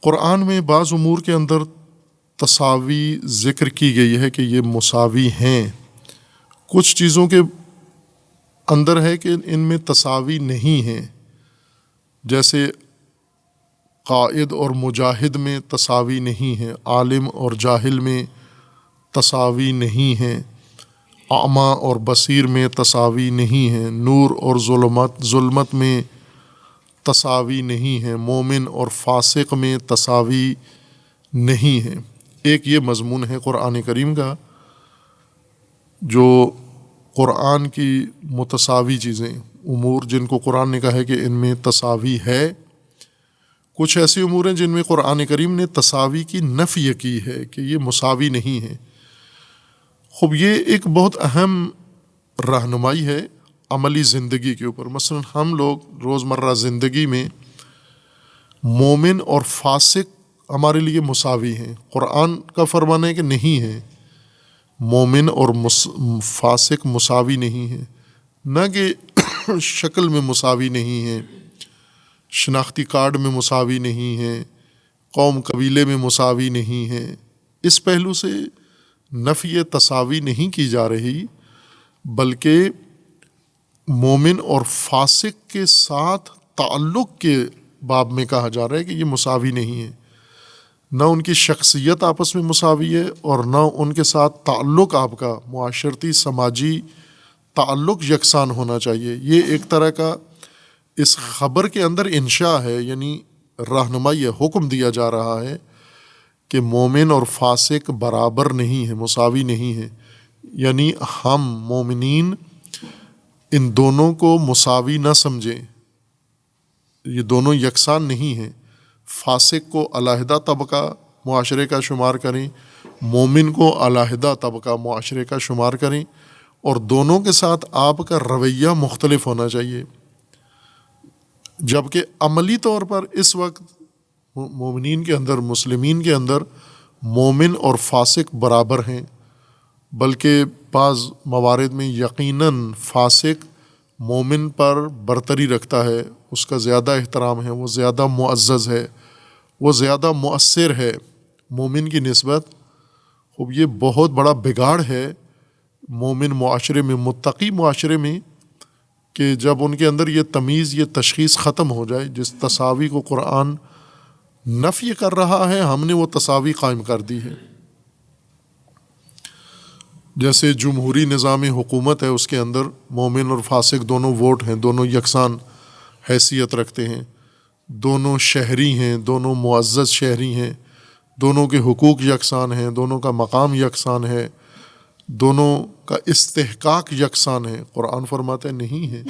قرآن میں بعض امور کے اندر تساوی ذکر کی گئی ہے کہ یہ مساوی ہیں، کچھ چیزوں کے اندر ہے کہ ان میں تساوی نہیں ہیں، جیسے قائد اور مجاہد میں تساوی نہیں ہے، عالم اور جاہل میں تساوی نہیں ہے، اعمیٰ اور بصیر میں تساوی نہیں ہے، نور اور ظلمت میں تساوی نہیں ہے، مومن اور فاسق میں تساوی نہیں ہے. ایک یہ مضمون ہے قرآن کریم کا، جو قرآن کی متساوی چیزیں، امور جن کو قرآن نے کہا ہے کہ ان میں تساوی ہے. کچھ ایسی امور ہیں جن میں قرآن کریم نے تساوی کی نفی کی ہے کہ یہ مساوی نہیں ہے. خوب یہ ایک بہت اہم رہنمائی ہے عملی زندگی کے اوپر. مثلا ہم لوگ روزمرہ زندگی میں مومن اور فاسق ہمارے لیے مساوی ہیں. قرآن کا فرمان ہے کہ نہیں ہے، مومن اور فاسق مساوی نہیں ہے، نہ کہ شکل میں مساوی نہیں ہے، شناختی کارڈ میں مساوی نہیں ہے، قوم قبیلے میں مساوی نہیں ہے. اس پہلو سے نفی تساوی نہیں کی جا رہی، بلکہ مومن اور فاسق کے ساتھ تعلق کے باب میں کہا جا رہا ہے کہ یہ مساوی نہیں ہے. نہ ان کی شخصیت آپس میں مساوی ہے اور نہ ان کے ساتھ تعلق آپ کا معاشرتی سماجی تعلق یکساں ہونا چاہیے. یہ ایک طرح کا اس خبر کے اندر انشاء ہے، یعنی رہنمائی ہے، حکم دیا جا رہا ہے کہ مومن اور فاسق برابر نہیں ہے، مساوی نہیں ہے. یعنی ہم مومنین ان دونوں کو مساوی نہ سمجھیں، یہ دونوں یکساں نہیں ہیں. فاسق کو علیحدہ طبقہ معاشرے کا شمار کریں، مومن کو علیحدہ طبقہ معاشرے کا شمار کریں، اور دونوں کے ساتھ آپ کا رویہ مختلف ہونا چاہیے. جبکہ عملی طور پر اس وقت مومنین کے اندر، مسلمین کے اندر مومن اور فاسق برابر ہیں، بلکہ بعض موارد میں یقیناً فاسق مومن پر برتری رکھتا ہے، اس کا زیادہ احترام ہے، وہ زیادہ معزز ہے، وہ زیادہ مؤثر ہے مومن کی نسبت. خوب یہ بہت بڑا بگاڑ ہے مومن معاشرے میں، متقی معاشرے میں، کہ جب ان کے اندر یہ تمیز، یہ تشخیص ختم ہو جائے. جس تساوی کو قرآن نفی کر رہا ہے، ہم نے وہ تساوی قائم کر دی ہے. جیسے جمہوری نظام حکومت ہے، اس کے اندر مومن اور فاسق دونوں ووٹ ہیں، دونوں یکساں حیثیت رکھتے ہیں، دونوں شہری ہیں، دونوں معزز شہری ہیں، دونوں کے حقوق یکساں ہیں، دونوں کا مقام یکساں ہے، دونوں کا استحقاق یکساں ہے. قرآن فرماتا ہے نہیں ہے،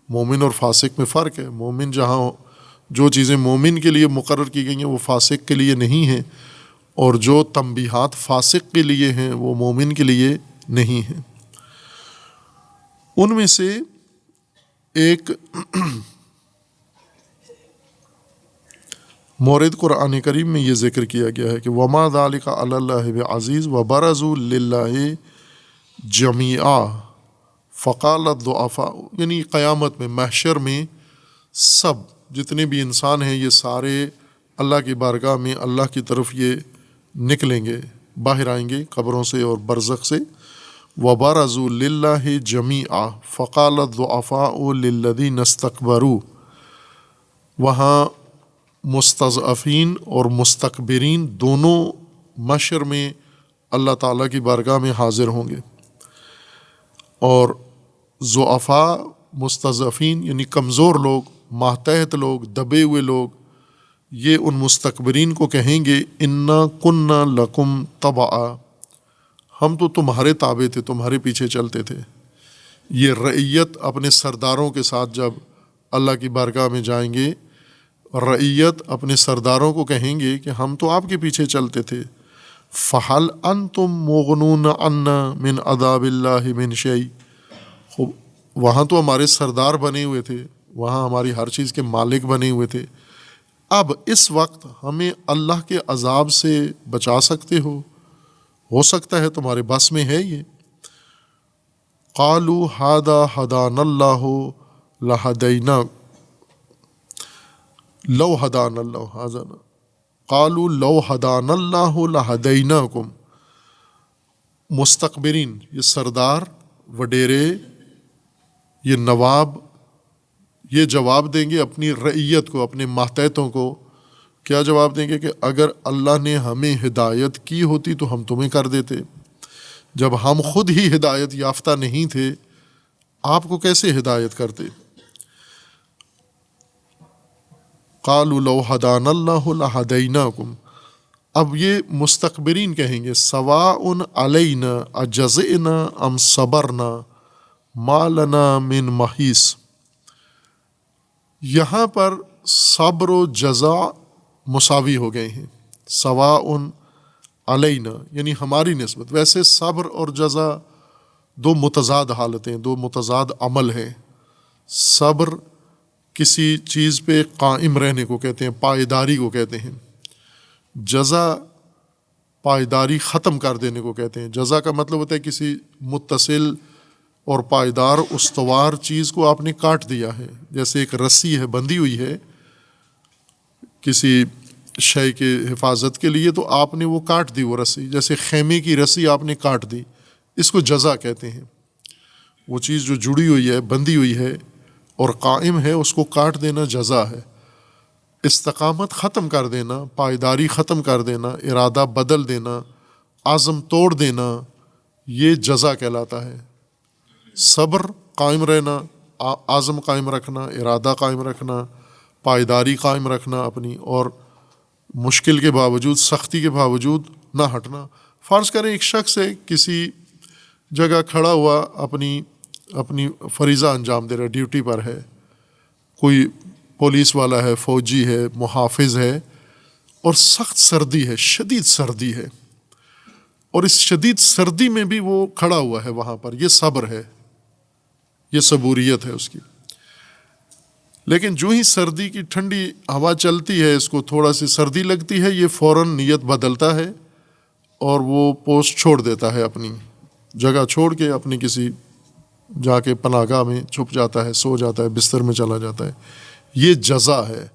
مومن اور فاسق میں فرق ہے. مومن جہاں جو چیزیں مومن کے لیے مقرر کی گئی ہیں وہ فاسق کے لیے نہیں ہیں، اور جو تنبیہات فاسق کے لیے ہیں وہ مومن کے لیے نہیں ہیں. ان میں سے ایک مورد قرآن کریم میں یہ ذکر کیا گیا ہے کہ وما ذالک علی اللہ بعزیز وبرزوا للہ جمیعا فقال الضعفاء، یعنی قیامت میں محشر میں سب جتنے بھی انسان ہیں یہ سارے اللہ کی بارگاہ میں اللہ کی طرف یہ نکلیں گے، باہر آئیں گے قبروں سے اور برزخ سے. وبرزوا للہ جمیعا فقال الضعفاء للذین استکبروا، وہاں مستضعفین اور مستکبرین دونوں محشر میں اللہ تعالیٰ کی بارگاہ میں حاضر ہوں گے. اور ضعفاء مستضعفین یعنی کمزور لوگ، ماتحت لوگ، دبے ہوئے لوگ، یہ ان مستکبرین کو کہیں گے انا کننا لکم تبعا، ہم تو تمہارے تابع تھے، تمہارے پیچھے چلتے تھے. یہ رعیت اپنے سرداروں کے ساتھ جب اللہ کی بارگاہ میں جائیں گے، رعیت اپنے سرداروں کو کہیں گے کہ ہم تو آپ کے پیچھے چلتے تھے. فَهَلْ أَنْتُمْ مُغْنُونَ عَنَّا مِنْ عَذَابِ اللَّهِ مِنْ شَيْءٍ، وہاں تو ہمارے سردار بنے ہوئے تھے، وہاں ہماری ہر چیز کے مالک بنے ہوئے تھے، اب اس وقت ہمیں اللہ کے عذاب سے بچا سکتے ہو سکتا ہے تمہارے بس میں ہے یہ. قَالُوا هَذَا هَدَانَ اللَّهُ لَهَدَيْنَاكُمْ لو ہدان اللہ حاضر قالوا لو ہدان اللہ لہدیناکم. مستکبرین، یہ سردار، وڈیرے، یہ نواب، یہ جواب دیں گے اپنی رعیت کو، اپنے ماتحتوں کو. کیا جواب دیں گے کہ اگر اللہ نے ہمیں ہدایت کی ہوتی تو ہم تمہیں کر دیتے، جب ہم خود ہی ہدایت یافتہ نہیں تھے آپ کو کیسے ہدایت کرتے. قالوا لو ہدان اللہ لہدیناکم. اب یہ مستکبرین کہیں گے سواء علینا اجزئنا ام صبرنا ما لنا من محیص. یہاں پر صبر و جزا مساوی ہو گئے ہیں. سواء علینا یعنی ہماری نسبت، ویسے صبر اور جزا دو متضاد حالتیں، دو متضاد عمل ہیں. صبر کسی چیز پہ قائم رہنے کو کہتے ہیں، پائیداری کو کہتے ہیں. جزا پائیداری ختم کر دینے کو کہتے ہیں. جزا کا مطلب ہوتا ہے کسی متصل اور پائیدار استوار چیز کو آپ نے کاٹ دیا ہے. جیسے ایک رسی ہے بندھی ہوئی ہے کسی شے کے حفاظت کے لیے، تو آپ نے وہ کاٹ دی وہ رسی، جیسے خیمے کی رسی آپ نے کاٹ دی، اس کو جزا کہتے ہیں. وہ چیز جو جڑی ہوئی ہے، بندھی ہوئی ہے اور قائم ہے، اس کو کاٹ دینا جزا ہے. استقامت ختم کر دینا، پائیداری ختم کر دینا، ارادہ بدل دینا، عزم توڑ دینا، یہ جزا کہلاتا ہے. صبر قائم رہنا، عزم قائم رکھنا، ارادہ قائم رکھنا، پائیداری قائم رکھنا اپنی، اور مشکل کے باوجود، سختی کے باوجود نہ ہٹنا. فرض کریں ایک شخص ہے کسی جگہ کھڑا ہوا، اپنی فریضہ انجام دے رہا ہے، ڈیوٹی پر ہے، کوئی پولیس والا ہے، فوجی ہے، محافظ ہے، اور سخت سردی ہے، شدید سردی ہے، اور اس شدید سردی میں بھی وہ کھڑا ہوا ہے وہاں پر. یہ صبر ہے، یہ صبوریت ہے اس کی. لیکن جو ہی سردی کی ٹھنڈی ہوا چلتی ہے، اس کو تھوڑا سی سردی لگتی ہے، یہ فوراً نیت بدلتا ہے اور وہ پوسٹ چھوڑ دیتا ہے، اپنی جگہ چھوڑ کے اپنی کسی جا کے پناہ گاہ میں چھپ جاتا ہے، سو جاتا ہے، بستر میں چلا جاتا ہے. یہ جزا ہے،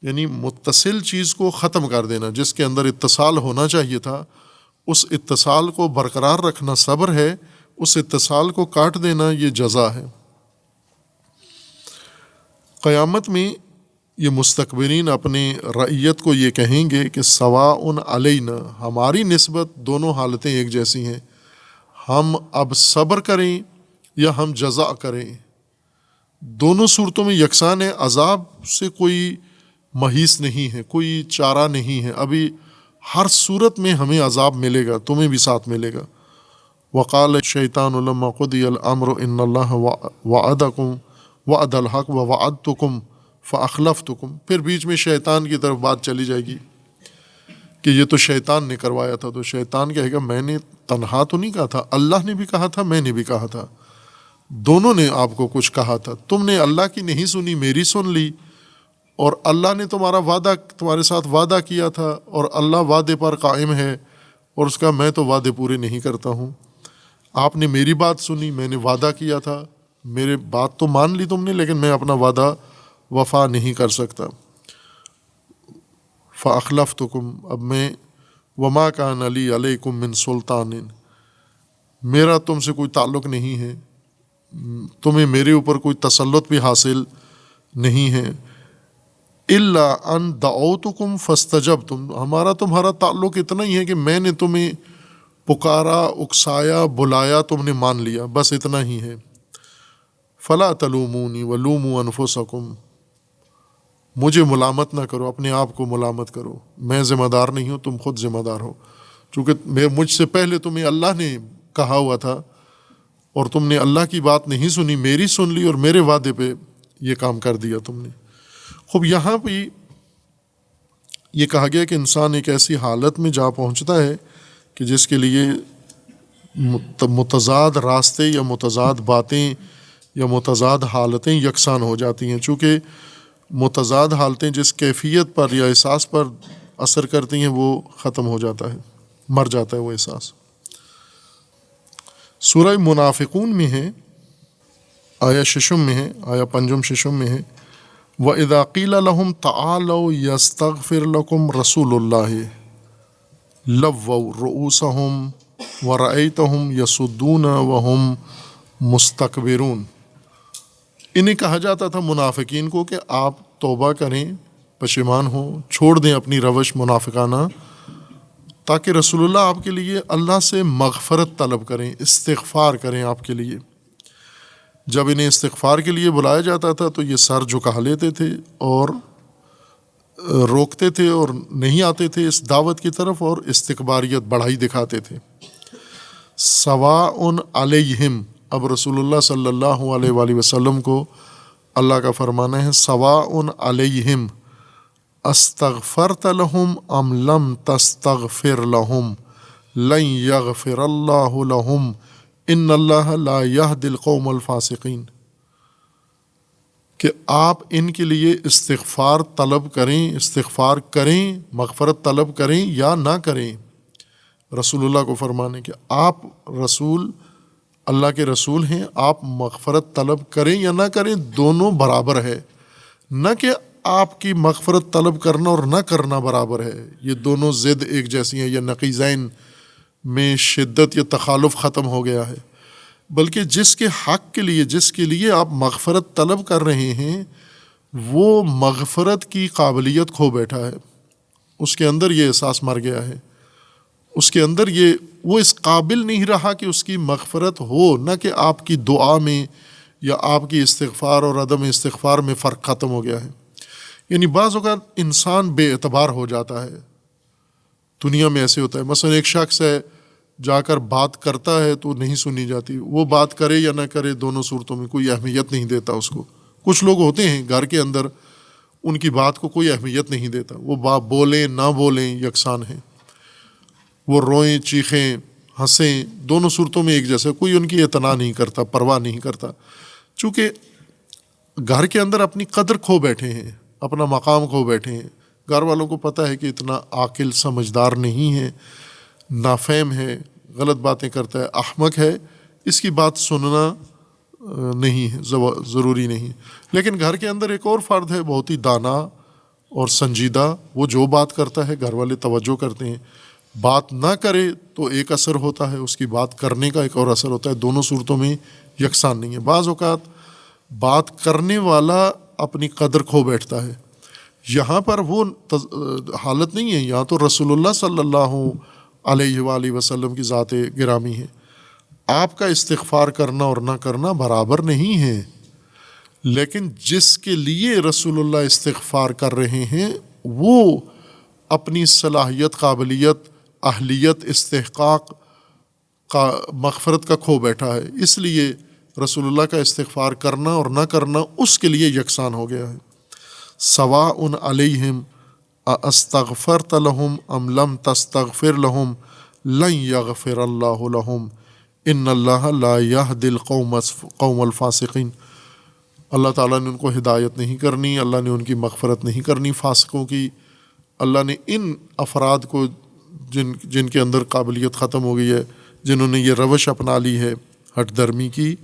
یعنی متصل چیز کو ختم کر دینا. جس کے اندر اتصال ہونا چاہیے تھا اس اتصال کو برقرار رکھنا صبر ہے، اس اتصال کو کاٹ دینا یہ جزا ہے. قیامت میں یہ مستکبرین اپنے رعیت کو یہ کہیں گے کہ سواء علینا، ہماری نسبت دونوں حالتیں ایک جیسی ہیں، ہم اب صبر کریں یا ہم جزا کریں، دونوں صورتوں میں یکساں ہے. عذاب سے کوئی محیص نہیں ہے، کوئی چارہ نہیں ہے، ابھی ہر صورت میں ہمیں عذاب ملے گا، تمہیں بھی ساتھ ملے گا. وقال الشیطان لما قضی الامر ان اللہ وعدکم وعد الحق ووعدتکم فاخلفتکم. پھر بیچ میں شیطان کی طرف بات چلی جائے گی کہ یہ تو شیطان نے کروایا تھا. تو شیطان کہے گا میں نے تنہا تو نہیں کہا تھا، اللہ نے بھی کہا تھا، میں نے بھی کہا تھا، دونوں نے آپ کو کچھ کہا تھا، تم نے اللہ کی نہیں سنی، میری سن لی، اور اللہ نے تمہارے ساتھ وعدہ کیا تھا اور اللہ وعدے پر قائم ہے اور اس کا میں تو وعدے پورے نہیں کرتا ہوں. آپ نے میری بات سنی، میں نے وعدہ کیا تھا، میرے بات تو مان لی تم نے، لیکن میں اپنا وعدہ وفا نہیں کر سکتا. فَأَخْلَفْتُكُمْ، اب میں وَمَا كَانَ لِي عَلَيْكُمْ مِنْ سُلْطَانٍ، میرا تم سے کوئی تعلق نہیں ہے، تمہیں میرے اوپر کوئی تسلط بھی حاصل نہیں ہے. إِلَّا أَن دَعَوْتُكُمْ فَاسْتَجَبْتُمْ، ہمارا تمہارا تعلق اتنا ہی ہے کہ میں نے تمہیں پکارا، اکسایا، بلایا، تم نے مان لیا، بس اتنا ہی ہے. فَلَا تَلُومُونِي وَلُومُوا أَنفُسَكُمْ، مجھے ملامت نہ کرو، اپنے آپ کو ملامت کرو، میں ذمہ دار نہیں ہوں، تم خود ذمہ دار ہو. چونکہ مجھ سے پہلے تمہیں اللہ نے کہا ہوا تھا اور تم نے اللہ کی بات نہیں سنی، میری سن لی اور میرے وعدے پہ یہ کام کر دیا تم نے. خوب یہاں پہ یہ کہا گیا کہ انسان ایک ایسی حالت میں جا پہنچتا ہے کہ جس کے لیے متضاد راستے یا متضاد باتیں یا متضاد حالتیں یکساں ہو جاتی ہیں. چونکہ متضاد حالتیں جس کیفیت پر یا احساس پر اثر کرتی ہیں وہ ختم ہو جاتا ہے، مر جاتا ہے وہ احساس. سورہ منافقون میں ہے، آیا 6 میں ہے، آیا 5 میں ہے، وَإِذَا قِيلَ لَهُمْ تَعَالَوْا يَسْتَغْفِرْ لَكُمْ رَسُولُ اللَّهِ لَوَّوْا رُؤُوسَهُمْ وَرَأَيْتَهُمْ يَصُدُّونَ وَهُمْ مُسْتَكْبِرُونَ. انہیں کہا جاتا تھا منافقین کو کہ آپ توبہ کریں، پشیمان ہوں، چھوڑ دیں اپنی روش منافقانہ، تاکہ رسول اللہ آپ کے لیے اللہ سے مغفرت طلب کریں، استغفار کریں آپ کے لیے. جب انہیں استغفار کے لیے بلایا جاتا تھا تو یہ سر جھکا لیتے تھے اور روکتے تھے اور نہیں آتے تھے اس دعوت کی طرف، اور استکباریت بڑھائی دکھاتے تھے. سواء علیہم، اب رسول اللہ صلی اللہ علیہ وآلہ وسلم کو اللہ کا فرمانا ہے سواء علیہم استغفرت لہم ام لم تستغفر لہم لن یغفر اللہ لہم ان اللہ لا یہدی القوم الفاسقین، کہ آپ ان کے لیے استغفار طلب کریں، استغفار کریں، مغفرت طلب کریں یا نہ کریں. رسول اللہ کو فرمانے کہ آپ رسول اللہ کے رسول ہیں، آپ مغفرت طلب کریں یا نہ کریں دونوں برابر ہے، نہ کہ آپ کی مغفرت طلب کرنا اور نہ کرنا برابر ہے. یہ دونوں ضد ایک جیسی ہیں، یا نقیضین میں شدت یا تخالف ختم ہو گیا ہے. بلکہ جس کے حق کے لیے، جس کے لیے آپ مغفرت طلب کر رہے ہیں، وہ مغفرت کی قابلیت کھو بیٹھا ہے، اس کے اندر یہ احساس مر گیا ہے، اس کے اندر وہ اس قابل نہیں رہا کہ اس کی مغفرت ہو، نہ کہ آپ کی دعا میں یا آپ کی استغفار اور عدم استغفار میں فرق ختم ہو گیا ہے. یعنی بعض اوقات انسان بے اعتبار ہو جاتا ہے. دنیا میں ایسے ہوتا ہے، مثلا ایک شخص ہے جا کر بات کرتا ہے تو نہیں سنی جاتی، وہ بات کرے یا نہ کرے دونوں صورتوں میں کوئی اہمیت نہیں دیتا اس کو. کچھ لوگ ہوتے ہیں گھر کے اندر ان کی بات کو کوئی اہمیت نہیں دیتا، وہ بات بولیں نہ بولیں یکساں ہیں، وہ روئیں چیخیں ہنسیں دونوں صورتوں میں ایک جیسا، کوئی ان کی اعتنا نہیں کرتا، پرواہ نہیں کرتا. چونکہ گھر کے اندر اپنی قدر کھو بیٹھے ہیں، اپنا مقام کھو بیٹھے ہیں. گھر والوں کو پتہ ہے کہ اتنا عاقل سمجھدار نہیں ہے، نافہم ہے، غلط باتیں کرتا ہے، احمق ہے، اس کی بات سننا نہیں ہے، ضروری نہیں. لیکن گھر کے اندر ایک اور فرد ہے بہت ہی دانا اور سنجیدہ، وہ جو بات کرتا ہے گھر والے توجہ کرتے ہیں. بات نہ کرے تو ایک اثر ہوتا ہے، اس کی بات کرنے کا ایک اور اثر ہوتا ہے. دونوں صورتوں میں یکساں نہیں ہے. بعض اوقات بات کرنے والا اپنی قدر کھو بیٹھتا ہے. یہاں پر وہ حالت نہیں ہے، یہاں تو رسول اللہ صلی اللہ علیہ وآلہ وسلم کی ذات گرامی ہے. آپ کا استغفار کرنا اور نہ کرنا برابر نہیں ہے، لیکن جس کے لیے رسول اللہ استغفار کر رہے ہیں وہ اپنی صلاحیت، قابلیت، اہلیت، استحقاق کا مغفرت کا کھو بیٹھا ہے، اس لیے رسول اللہ کا استغفار کرنا اور نہ کرنا اس کے لیے یکساں ہو گیا ہے. سواء علیہم استغفرت لہم ام لم تستغفر لہم لن یغفر اللہ لہم ان اللہ لا یہدی القوم الفاسقین. اللہ تعالیٰ نے ان کو ہدایت نہیں کرنی، اللہ نے ان کی مغفرت نہیں کرنی فاسقوں کی۔ اللہ نے ان افراد کو جن کے اندر قابلیت ختم ہو گئی ہے، جنہوں نے یہ روش اپنا لی ہے ہٹ درمی کی،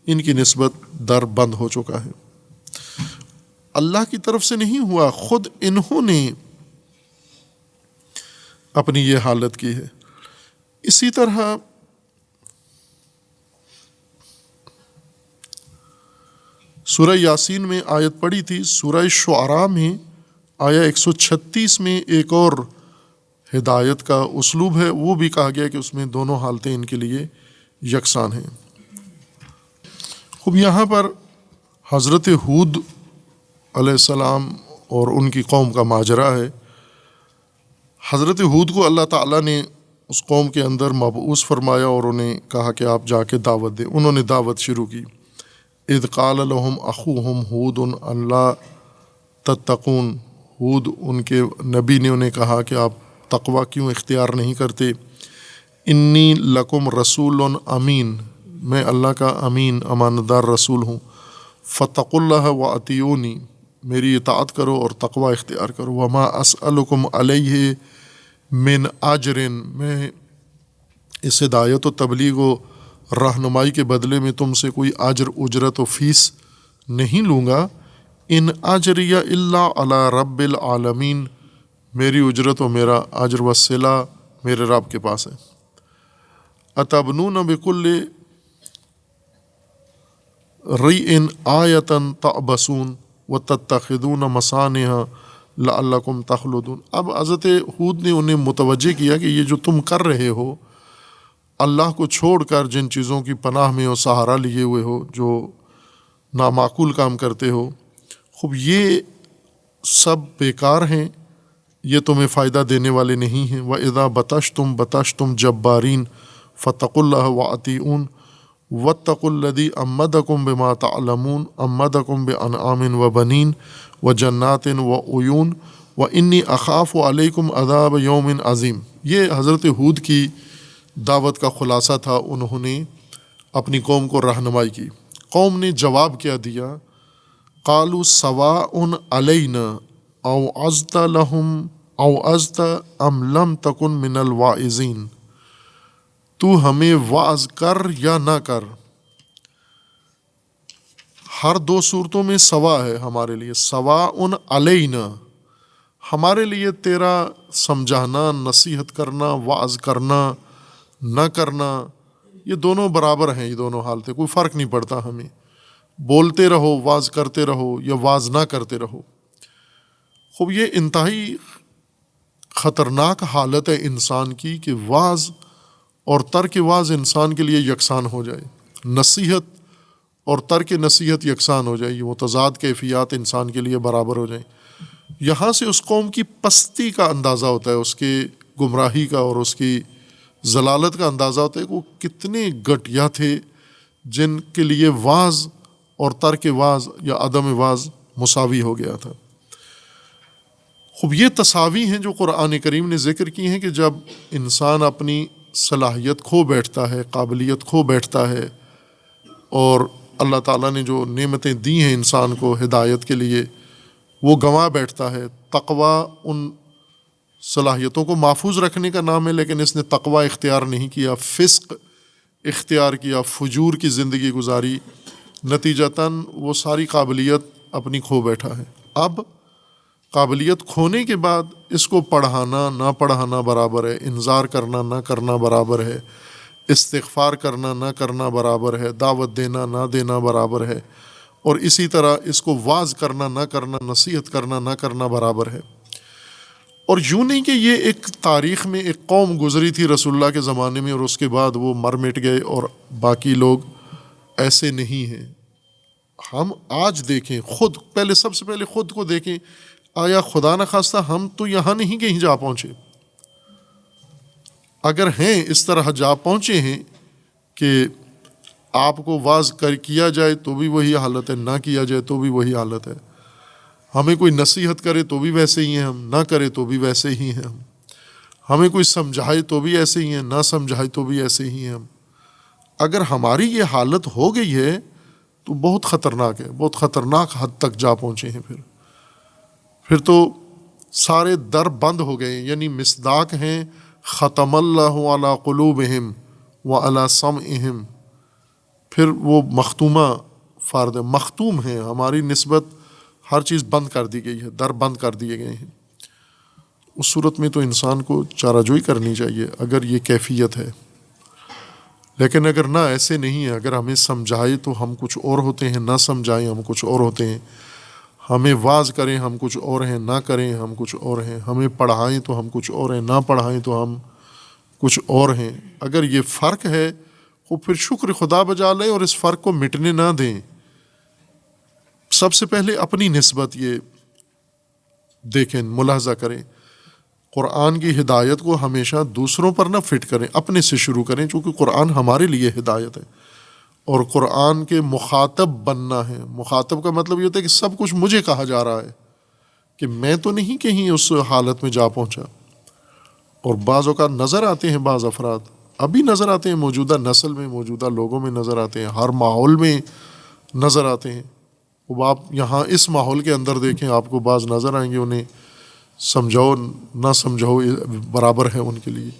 ان کی نسبت در بند ہو چکا ہے۔ اللہ کی طرف سے نہیں ہوا، خود انہوں نے اپنی یہ حالت کی ہے۔ اسی طرح سورہ یاسین میں آیت پڑھی تھی، سورہ شعراء میں آیا 136 میں ایک اور ہدایت کا اسلوب ہے، وہ بھی کہا گیا کہ اس میں دونوں حالتیں ان کے لیے یکساں ہیں۔ خوب یہاں پر حضرت ہود علیہ السلام اور ان کی قوم کا ماجرا ہے۔ حضرت ہود کو اللہ تعالیٰ نے اس قوم کے اندر مبعوث فرمایا اور انہیں کہا کہ آپ جا کے دعوت دیں۔ انہوں نے دعوت شروع کی۔ اذ قال لهم اخوهم ہود ان لا تتقون، ہود ان کے نبی نے انہیں کہا کہ آپ تقوی کیوں اختیار نہیں کرتے۔ انی لکم رسول امین، میں اللہ کا امین امانت دار رسول ہوں۔ فتقوا اللہ واطیعونی، میری اطاعت کرو اور تقوی اختیار کرو۔ وما اسألکم علیہ من اجر، میں اس ہدایت و تبلیغ و رہنمائی کے بدلے میں تم سے کوئی اجر اجرت و فیس نہیں لوں گا۔ ان اجریہ الا علی رب العالمین، میری اجرت و میرا اجر و صلہ میرے رب کے پاس ہے۔ اتبنون بکل ریء آیۃ تعبثون وتتخذون مصانع لعلکم تخلدون۔ اب حضرت ہود نے انہیں متوجہ کیا کہ یہ جو تم کر رہے ہو، اللہ کو چھوڑ کر جن چیزوں کی پناہ میں ہو، سہارا لیے ہوئے ہو، جو نامعقول کام کرتے ہو، خوب یہ سب بیکار ہیں، یہ تمہیں فائدہ دینے والے نہیں ہیں۔ وَإِذَا بَطَشْتُمْ بَطَشْتُمْ جَبَّارِينَ فَاتَّقُوا اللَّهَ وَأَطِيعُونِ وَاتَّقُوا الَّذِي أَمَّدَكُم بِمَا تَعْلَمُونَ أَمَّدَكُم بِأَنْعَامٍ وَبَنِينَ وَجَنَّاتٍ وَعُيُونٍ وَإِنِّي أَخَافُ عَلَيْكُمْ عَذَابَ يَوْمٍ عَظِيمٍ۔ یہ حضرت ہود کی دعوت کا خلاصہ تھا۔ انہوں نے اپنی قوم کو رہنمائی کی۔ قوم نے جواب کیا دیا؟ قالوا سواء علینا اوعظت لهم اوعظت ام لم تکن من الواعظین، تو ہمیں وعظ کر یا نہ کر، ہر دو صورتوں میں سوا ہے ہمارے لیے۔ سواء علینا، ہمارے لیے تیرا سمجھانا، نصیحت کرنا، وعظ کرنا، نہ کرنا، یہ دونوں برابر ہیں، یہ دونوں حالتیں، کوئی فرق نہیں پڑتا ہمیں۔ بولتے رہو، وعظ کرتے رہو، یا وعظ نہ کرتے رہو۔ خوب یہ انتہائی خطرناک حالت ہے انسان کی کہ وعظ اور ترک وعظ انسان کے لیے یکساں ہو جائے، نصیحت اور ترک نصیحت یکساں ہو جائے، یہ متضاد کیفیات انسان کے لیے برابر ہو جائیں۔ یہاں سے اس قوم کی پستی کا اندازہ ہوتا ہے، اس کی گمراہی کا اور اس کی ضلالت کا اندازہ ہوتا ہے کہ وہ کتنے گھٹیا تھے جن کے لیے وعظ اور ترک وعظ یا عدم وعظ مساوی ہو گیا تھا۔ خوب یہ تساوی ہیں جو قرآن کریم نے ذکر کی ہیں کہ جب انسان اپنی صلاحیت کھو بیٹھتا ہے، قابلیت کھو بیٹھتا ہے، اور اللہ تعالیٰ نے جو نعمتیں دی ہیں انسان کو ہدایت کے لیے وہ گنوا بیٹھتا ہے۔ تقوی ان صلاحیتوں کو محفوظ رکھنے کا نام ہے، لیکن اس نے تقوی اختیار نہیں کیا، فسق اختیار کیا، فجور کی زندگی گزاری، نتیجتاً وہ ساری قابلیت اپنی کھو بیٹھا ہے۔ اب قابلیت کھونے کے بعد اس کو پڑھانا نہ پڑھانا برابر ہے، انذار کرنا نہ کرنا برابر ہے، استغفار کرنا نہ کرنا برابر ہے، دعوت دینا نہ دینا برابر ہے، اور اسی طرح اس کو واعظ کرنا نہ کرنا، نصیحت کرنا نہ کرنا برابر ہے۔ اور یوں نہیں کہ یہ ایک تاریخ میں ایک قوم گزری تھی رسول اللہ کے زمانے میں اور اس کے بعد وہ مر مٹ گئے اور باقی لوگ ایسے نہیں ہیں۔ ہم آج دیکھیں، خود پہلے، سب سے پہلے خود کو دیکھیں، آیا خدا نخواستہ ہم تو یہاں نہیں کہیں جا پہنچے؟ اگر ہیں اس طرح جا پہنچے ہیں کہ آپ کو واعظ کیا جائے تو بھی وہی حالت ہے، نہ کیا جائے تو بھی وہی حالت ہے، ہمیں کوئی نصیحت کرے تو بھی ویسے ہی ہیں ہم، نہ کرے تو بھی ویسے ہی ہیں ہم، ہمیں کوئی سمجھائے تو بھی ایسے ہی ہیں، نہ سمجھائے تو بھی ایسے ہی ہیں ہم۔ اگر ہماری یہ حالت ہو گئی ہے تو بہت خطرناک ہے، بہت خطرناک حد تک جا پہنچے ہیں۔ پھر تو سارے در بند ہو گئے، یعنی مصداق ہیں ختم اللہ علی قلوبہم وعلی سمعہم، پھر وہ مختومہ فرد مختوم ہیں، ہماری نسبت ہر چیز بند کر دی گئی ہے، در بند کر دیے گئے ہیں۔ اس صورت میں تو انسان کو چارہ جوئی کرنی چاہیے اگر یہ کیفیت ہے۔ لیکن اگر نہ ایسے نہیں ہے، اگر ہمیں سمجھائے تو ہم کچھ اور ہوتے ہیں، نہ سمجھائیں ہم کچھ اور ہوتے ہیں، ہمیں واعظ کریں ہم کچھ اور ہیں، نہ کریں ہم کچھ اور ہیں، ہمیں پڑھائیں تو ہم کچھ اور ہیں، نہ پڑھائیں تو ہم کچھ اور ہیں، اگر یہ فرق ہے تو پھر شکر خدا بجا لیں اور اس فرق کو مٹنے نہ دیں۔ سب سے پہلے اپنی نسبت یہ دیکھیں، ملاحظہ کریں، قرآن کی ہدایت کو ہمیشہ دوسروں پر نہ فٹ کریں، اپنے سے شروع کریں، چونکہ قرآن ہمارے لیے ہدایت ہے اور قرآن کے مخاطب بننا ہے۔ مخاطب کا مطلب یہ ہوتا ہے کہ سب کچھ مجھے کہا جا رہا ہے، کہ میں تو نہیں کہیں اس حالت میں جا پہنچا۔ اور بعض اوقات نظر آتے ہیں، بعض افراد ابھی نظر آتے ہیں، موجودہ نسل میں، موجودہ لوگوں میں نظر آتے ہیں، ہر ماحول میں نظر آتے ہیں۔ اب آپ یہاں اس ماحول کے اندر دیکھیں، آپ کو بعض نظر آئیں گے، انہیں سمجھاؤ نہ سمجھاؤ برابر ہے ان کے لیے۔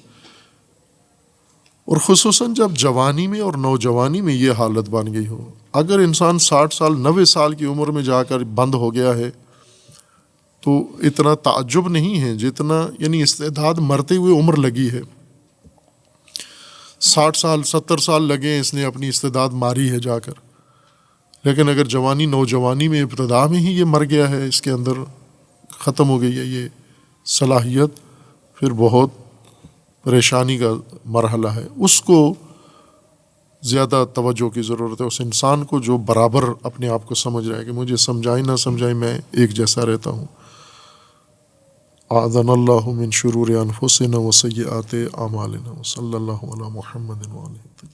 اور خصوصاً جب جوانی میں اور نوجوانی میں یہ حالت بن گئی ہو، اگر انسان 60 سال 90 سال کی عمر میں جا کر بند ہو گیا ہے تو اتنا تعجب نہیں ہے جتنا یعنی استعداد مرتے ہوئے عمر لگی ہے۔ 60 سال 70 سال لگے اس نے اپنی استعداد ماری ہے جا کر، لیکن اگر جوانی نوجوانی میں ابتدا میں ہی یہ مر گیا ہے، اس کے اندر ختم ہو گئی ہے یہ صلاحیت، پھر بہت پریشانی کا مرحلہ ہے۔ اس کو زیادہ توجہ کی ضرورت ہے، اس انسان کو جو برابر اپنے آپ کو سمجھ رہا ہے کہ مجھے سمجھائیں نہ سمجھائیں میں ایک جیسا رہتا ہوں۔ اعاذنا اللہ من شرور انفسنا وسیئات اعمالنا، وصلی اللہ علی محمد وآلہ۔